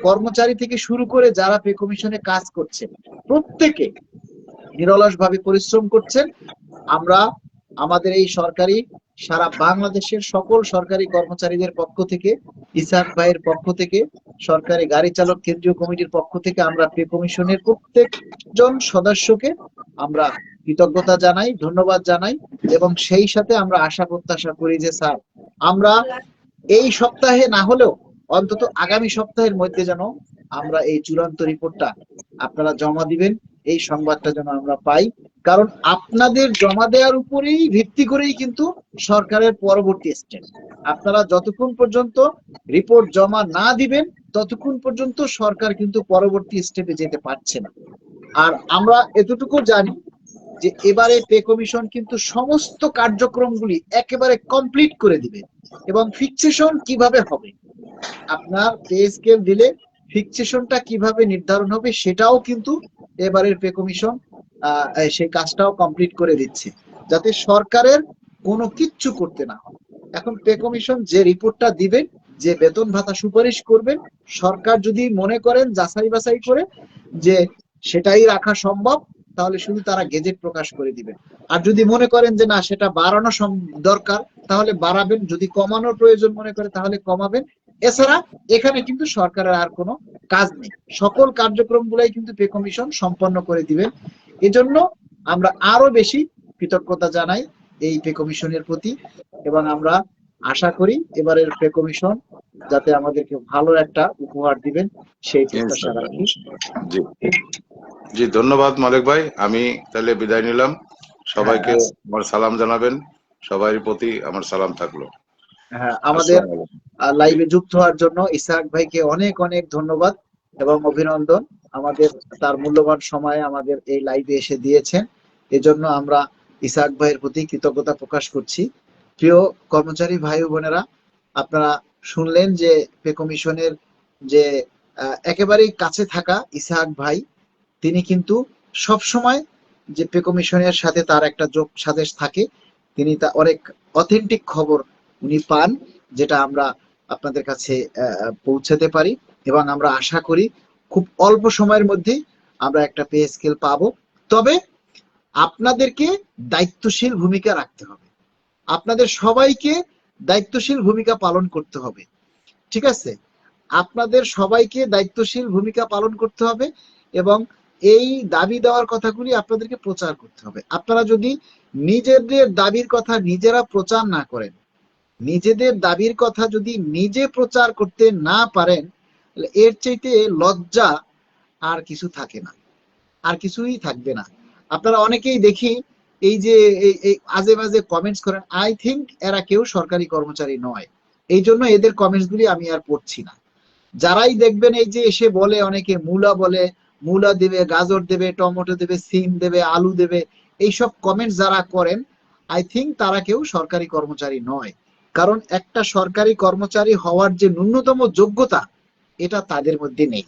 কর্মচারী থেকে শুরু করে যারা পে কমিশনে কাজ করছে প্রত্যেকে নিরলসভাবে পরিশ্রম করছেন। আমরা আমাদের এই সরকারি সারা বাংলাদেশের সকল সরকারি কর্মচারীদের পক্ষ থেকে, ইসাক ভাইয়ের পক্ষ থেকে, সরকারি গাড়ি চালক কেন্দ্রীয় কমিটির পক্ষ থেকে আমরা পে কমিশনের প্রত্যেকজন সদস্যকে আমরা কৃতজ্ঞতা জানাই, ধন্যবাদ জানাই এবং সেই সাথে আমরা আশা প্রত্যাশা করি যে স্যার আমরা এই সপ্তাহে না হলেও অন্তত আগামী সপ্তাহের মধ্যে যেন আমরা এই চূড়ান্ত রিপোর্টটা আপনারা জমা দিবেন, এই সংবাদটা যেন আমরা পাই। কারণ আপনাদের জমা দেওয়ার উপরেই ভিত্তি করেই কিন্তু সরকারের পরবর্তী স্টেপ। আপনারা যতক্ষণ পর্যন্ত রিপোর্ট জমা না দিবেন ততক্ষণ পর্যন্ত সরকার কিন্তু পরবর্তী স্টেপে যেতে পারছে না। আর আমরা এতটুকু জানি যে এবারে পে কমিশন কিন্তু সমস্ত কার্যক্রমগুলি একেবারে কমপ্লিট করে দিবে এবং ফিক্সেশন কিভাবে হবে, আপনার পে স্কেল দিলে ফিক্সেশনটা কিভাবে নির্ধারণ হবে সেটাও কিন্তু এবারের পে কমিশন সেই কাজটাও কমপ্লিট করে দিচ্ছে, যাতে সরকারের কোনো কিচ্ছু করতে না হয়। এখন পে কমিশন যে রিপোর্টটা দিবেন, যে বেতন ভাতা সুপারিশ করবেন, সরকার যদি মনে করেন যাচাই বাছাই করে যে সেটাই রাখা সম্ভব, তাহলে শুধু তারা গেজেট প্রকাশ করে দিবেন। আর যদি মনে করেন যে না সেটা বাড়ানো দরকার, তাহলে বাড়াবেন, যদি কমানোর প্রয়োজন মনে করে তাহলে কমাবেন। এছাড়া এখানে কিন্তু সরকারের আর কোনো কাজ নেই, সকল কার্যক্রম গুলাই কিন্তু পে কমিশন সম্পন্ন করে দিবেন। এজন্য আমরা আরো বেশি কৃতজ্ঞতা জানাই এই পে কমিশনের প্রতি এবং আমরা আশা করি এবারের পে কমিশন যাতে আমাদেরকে ভালো একটা উপহার দিবেন সেই প্রত্যাশা রাখি। জি জি, ধন্যবাদ মালিক ভাই। আমি তাহলে বিদায় নিলাম। সবাইকে আমার সালাম জানাবেন, সবার প্রতি আমার সালাম থাকলো। হ্যাঁ, আমাদের লাইভে যুক্ত হওয়ার জন্য ইসাক ভাইকে অনেক অনেক ধন্যবাদ এবং অভিনন্দন। আমাদের তার মূল্যবান সময় আমাদের এই লাইভে এসে দিয়েছেন, এজন্য আমরা ইসাক ভাইয়ের প্রতি কৃতজ্ঞতা প্রকাশ করছি। প্রিয় কর্মচারী ভাই ও বোনেরা, আপনারা শুনলেন যে পে কমিশনের যে একেবারেই কাছে থাকা ইসাক ভাই, তিনি কিন্তু সব সময় যে পে কমিশনের সাথে তার একটা যোগ সাজেশ থাকে, তিনি তা অনেক অথেন্টিক খবর উনি পান, যেটা আমরা আপনাদের কাছে পৌঁছাতে পারি এবং আমরা আশা করি খুব অল্প সময়ের মধ্যেই আমরা একটা পে স্কেল পাবো। তবে আপনাদেরকে দায়িত্বশীল ভূমিকা রাখতে হবে, আপনাদের সবাইকে দায়িত্বশীল ভূমিকা পালন করতে হবে, ঠিক আছে? আপনাদের সবাইকে দায়িত্বশীল ভূমিকা পালন করতে হবে এবং এই দাবি দেওয়ার কথাগুলি আপনাদেরকে প্রচার করতে হবে। আপনারা যদি নিজেদের দাবির কথা নিজেরা প্রচার না করেন, নিজেদের দাবির কথা যদি নিজে প্রচার করতে না পারেন, এর চাইতে লজ্জা আর কিছু থাকে না, আর কিছুই থাকবে না। আপনারা অনেকেই দেখি এই যে আজে বাজে কমেন্টস করেন, আই থিঙ্ক এরা কেউ সরকারি কর্মচারী নয়, এই জন্য এদের কমেন্টস গুলি আমি আর পড়ছি না। যারাই দেখবেন এই যে এসে বলে, অনেকে মূলা বলে, মূলা দেবে, গাজর দেবে, টমেটো দেবে, সিম দেবে, আলু দেবে, এইসব কমেন্টস যারা করেন, আই থিঙ্ক তারা কেউ সরকারি কর্মচারী নয়। কারণ একটা সরকারি কর্মচারী হওয়ার যে ন্যূনতম যোগ্যতা, এটা তাদের মধ্যে নেই,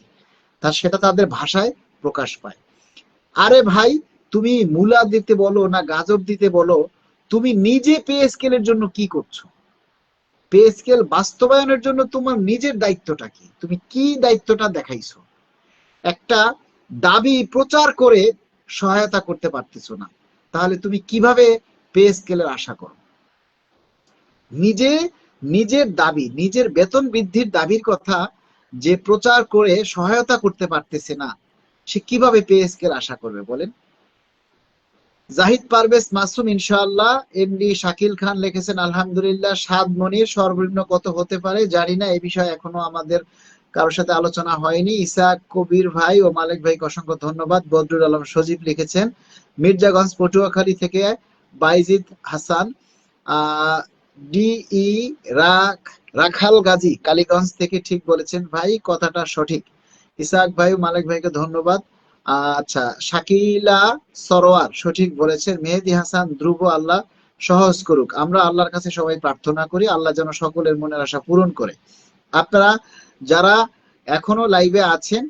সেটা তাদের ভাষায় প্রকাশ পায়। আরে ভাই, তুমি মূলা দিতে বলো না গাজর দিতে বলো, তুমি নিজে পে স্কেলের জন্য কি করছো? পে স্কেল বাস্তবায়নের জন্য তোমার নিজের দায়িত্বটা কি? তুমি কি দায়িত্বটা দেখাইছো? একটা দাবি প্রচার করে সহায়তা করতে পারতেছো না, তাহলে তুমি কিভাবে পে স্কেলের আশা করো? নিজের দাবি, নিজের বেতন বৃদ্ধির দাবির কথা যে প্রচার করে সহায়তা করতে পারতেছে না, সে কিভাবে পে স্কেল আশা করবে বলেন? জাহিদ পারভেজ মাসুম ইনশাআল্লাহ। এমডি শাকিল খান লিখেছেন আলহামদুলিল্লাহ। সাদ মনির সর্বনিম্ন কত হতে পারে জানি না, এই বিষয়ে এখনো আমাদের কারোর সাথে আলোচনা হয়নি। ইসাক কবির ভাই ও মালিক ভাইকে অসংখ্য ধন্যবাদ। বদরুল আলম সজীব লিখেছেন মির্জাগঞ্জ পটুয়াখালী থেকে বাইজিদ হাসান, ডিই রাখাল গাজী কালীগঞ্জ থেকে ঠিক বলেছেন ভাই, কথাটা সঠিক। ইসাক ভাই ও মালিক ভাইকে ধন্যবাদ। আচ্ছা, শাকিলা সরোয়ার সঠিক বলেছেন। মেহেদি হাসান ধ্রুব, আল্লাহ সহজ করুক। আমরা আল্লাহর কাছে সবাই প্রার্থনা করি আল্লাহ যেন সকলের মনের আশা পূরণ করে। আপনারা যারা এখনো লাইভে আছেন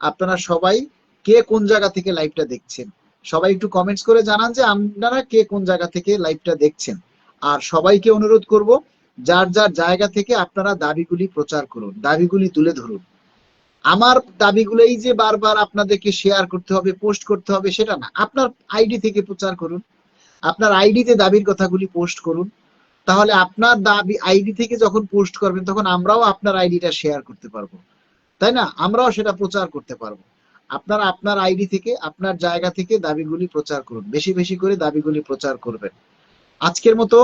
আপনারা সবাই, কে কোন জায়গা থেকে লাইভটা দেখছেন সবাই একটু কমেন্টস করে জানান যে আপনারা কে কোন জায়গা থেকে লাইভটা দেখছেন। আর সবাইকে অনুরোধ করব, যার যার জায়গা থেকে আপনারা দাবিগুলি প্রচার করুন, দাবিগুলি তুলে ধরুন। আমার দাবিগুলোই যে বারবার আপনাদেরকে শেয়ার করতে হবে, পোস্ট করতে হবে সেটা না, আপনার আইডি থেকে প্রচার করুন, আপনার আইডিতে দাবির কথাগুলি পোস্ট করুন। তাহলে আপনার দাবি আইডি থেকে যখন পোস্ট করবেন তখন আমরাও আপনার আইডিটা শেয়ার করতে পারবো, তাই না? আমরাও সেটা প্রচার করতে পারবো। আপনারা আপনার আইডি থেকে, আপনার জায়গা থেকে দাবিগুলি প্রচার করুন, বেশি বেশি করে দাবিগুলি প্রচার করবেন। আজকের মতো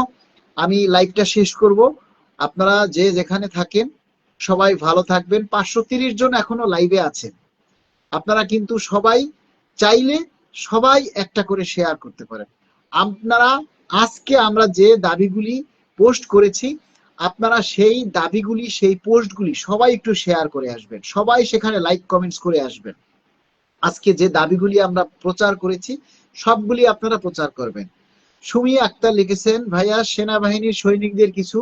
আমি লাইভটা শেষ করব। আপনারা যে যেখানে থাকেন সবাই ভালো থাকবেন। 530 জন এখনো লাইভে আছেন। আপনারা কিন্তু সবাই চাইলে সবাই একটা করে শেয়ার করতে পারেন। আপনারা আজকে আমরা যে দাবিগুলি পোস্ট করেছি, আপনারা সেই দাবিগুলি, সেই পোস্টগুলি সবাই একটু শেয়ার করে আসবেন, সবাই সেখানে লাইক কমেন্টস করে আসবেন। আজকে যে দাবিগুলি আমরা প্রচার করেছি সবগুলি আপনারা প্রচার করবেন। সুমি আক্তার লিখেছেন, ভাইয়া সেনাবাহিনীর সৈনিকদের কিছু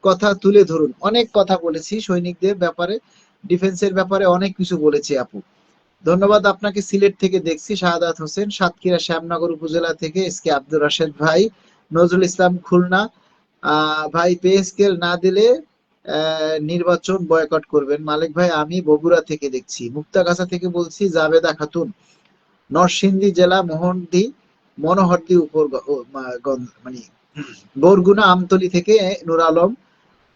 কথা তুলে ধরুন। অনেক কথা বলেছি সৈনিকদের ব্যাপারে, ডিফেন্সের ব্যাপারে অনেক কিছু বলেছি আপু। ধন্যবাদ আপনাকে। সিলেট থেকে দেখছি শাহাদাত হোসেন, সাতক্ষীরা শ্যামনগর উপজেলা থেকে এস কে আব্দুর রাশেদ ভাই, নজরুল ইসলাম খুলনা ভাই, পে স্কেল না দিলে নির্বাচন বয়কট করবেন। মালিক ভাই আমি বগুড়া থেকে দেখছি। মুক্তাগাছা থেকে বলছি জাবেদা খাতুন, নরসিংদী জেলা মনোহরদী উপর মানে বরগুনা আমতলী থেকে নূর আলম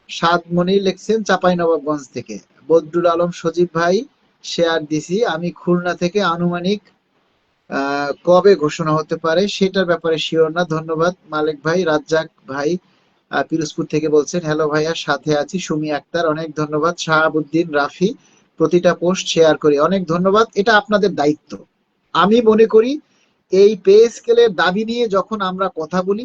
সাদমণি লিখছেন চাঁপাইনবাবগঞ্জ থেকে। বদরুল আলম সজীব ভাই শেয়ার দিছি। আমি খুলনা থেকে। আনুমানিক কবে ঘোষণা হতে পারে সেটার ব্যাপারে শিওর না। ধন্যবাদ মালিক ভাই। রাজ্জাক ভাই পিরোজপুর থেকে বলছেন, হ্যালো ভাইয়া সাথে আছি। সুমি আক্তার অনেক ধন্যবাদ। শাহাবুদ্দিন রাফি প্রতিটা পোস্ট শেয়ার করি, অনেক ধন্যবাদ। এটা আপনাদের দায়িত্ব। আমি মনে করি এই পে স্কেলের দাবি নিয়ে যখন আমরা কথা বলি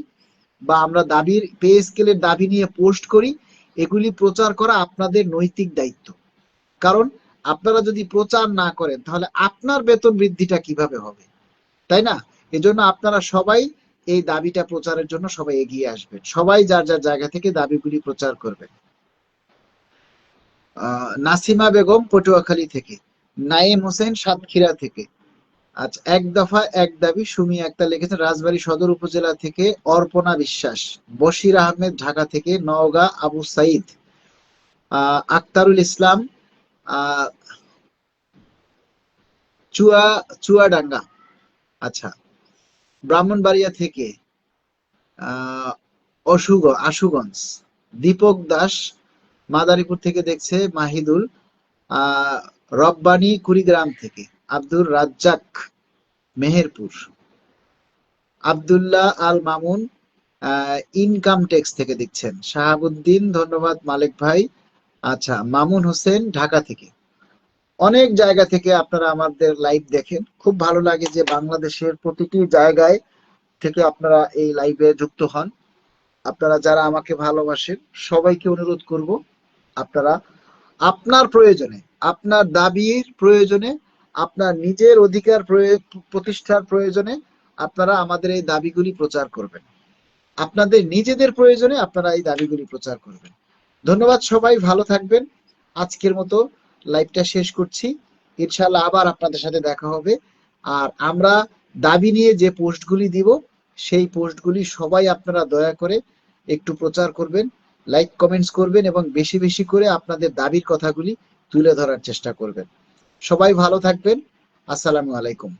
বা আমরা দাবির পে স্কেলের দাবি নিয়ে পোস্ট করি, এগুলি প্রচার করা আপনাদের নৈতিক দায়িত্ব। কারণ আপনারা যদি প্রচার না করেন তাহলে আপনার বেতন বৃদ্ধিটা কিভাবে হবে, তাই না? এজন্য আপনারা সবাই এই দাবিটা প্রচারের জন্য সবাই এগিয়ে আসবেন, সবাই যার যার জায়গা থেকে দাবিগুলি প্রচার করবেন। নাসিমা বেগম পটুয়াখালী থেকে, নাইম হোসেন সাতক্ষীরা থেকে। আচ্ছা, এক দফা এক দাবি সুমি আক্তার লিখেছেন রাজবাড়ী সদর উপজেলা থেকে। অর্পণা বিশ্বাস, বশির আহমেদ ঢাকা থেকে। নওগাঁ আবু সাইদ, আক্তারুল ইসলাম চুয়াডাঙ্গা, আচ্ছা ব্রাহ্মণবাড়িয়া থেকে। আশুগঞ্জ। দীপক দাস মাদারীপুর থেকে দেখছে। মাহিদুল রব্বানী কুড়িগ্রাম থেকে। আব্দুর রাজ্জাক মেহেরপুর। আব্দুল্লাহ আল মামুন ইনকাম ট্যাক্স থেকে দেখছেন। শাহাবুদ্দিন ধন্যবাদ মালিক ভাই। আচ্ছা, মামুন হোসেন ঢাকা থেকে। অনেক জায়গা থেকে আপনারা আমাদের লাইভ দেখেন, খুব ভালো লাগে যে বাংলাদেশের প্রতিটি জায়গায় থেকে আপনারা এই লাইভে যুক্ত হন। আপনারা যারা আমাকে ভালোবাসেন সবাইকে অনুরোধ করব, আপনারা আপনার প্রয়োজনে, আপনার দাবির প্রয়োজনে, আপনার নিজের অধিকার প্রতিষ্ঠার প্রয়োজনে আপনারা আমাদের এই দাবিগুলি প্রচার করবেন। আপনাদের নিজেদের প্রয়োজনে আপনারা এই দাবিগুলি প্রচার করবেন। ধন্যবাদ, সবাই ভালো থাকবেন। আজকের মতো লাইভটা শেষ করছি। ইনশাআল্লাহ আবার আপনাদের সাথে দেখা হবে। আর আমরা দাবি নিয়ে যে পোস্টগুলি দিব সেই পোস্টগুলি সবাই আপনারা দয়া করে একটু প্রচার করবেন, লাইক কমেন্টস করবেন এবং বেশি বেশি করে আপনাদের দাবির কথাগুলি তুলে ধরার চেষ্টা করবেন। সবাই ভালো থাকবেন। আসসালামু আলাইকুম।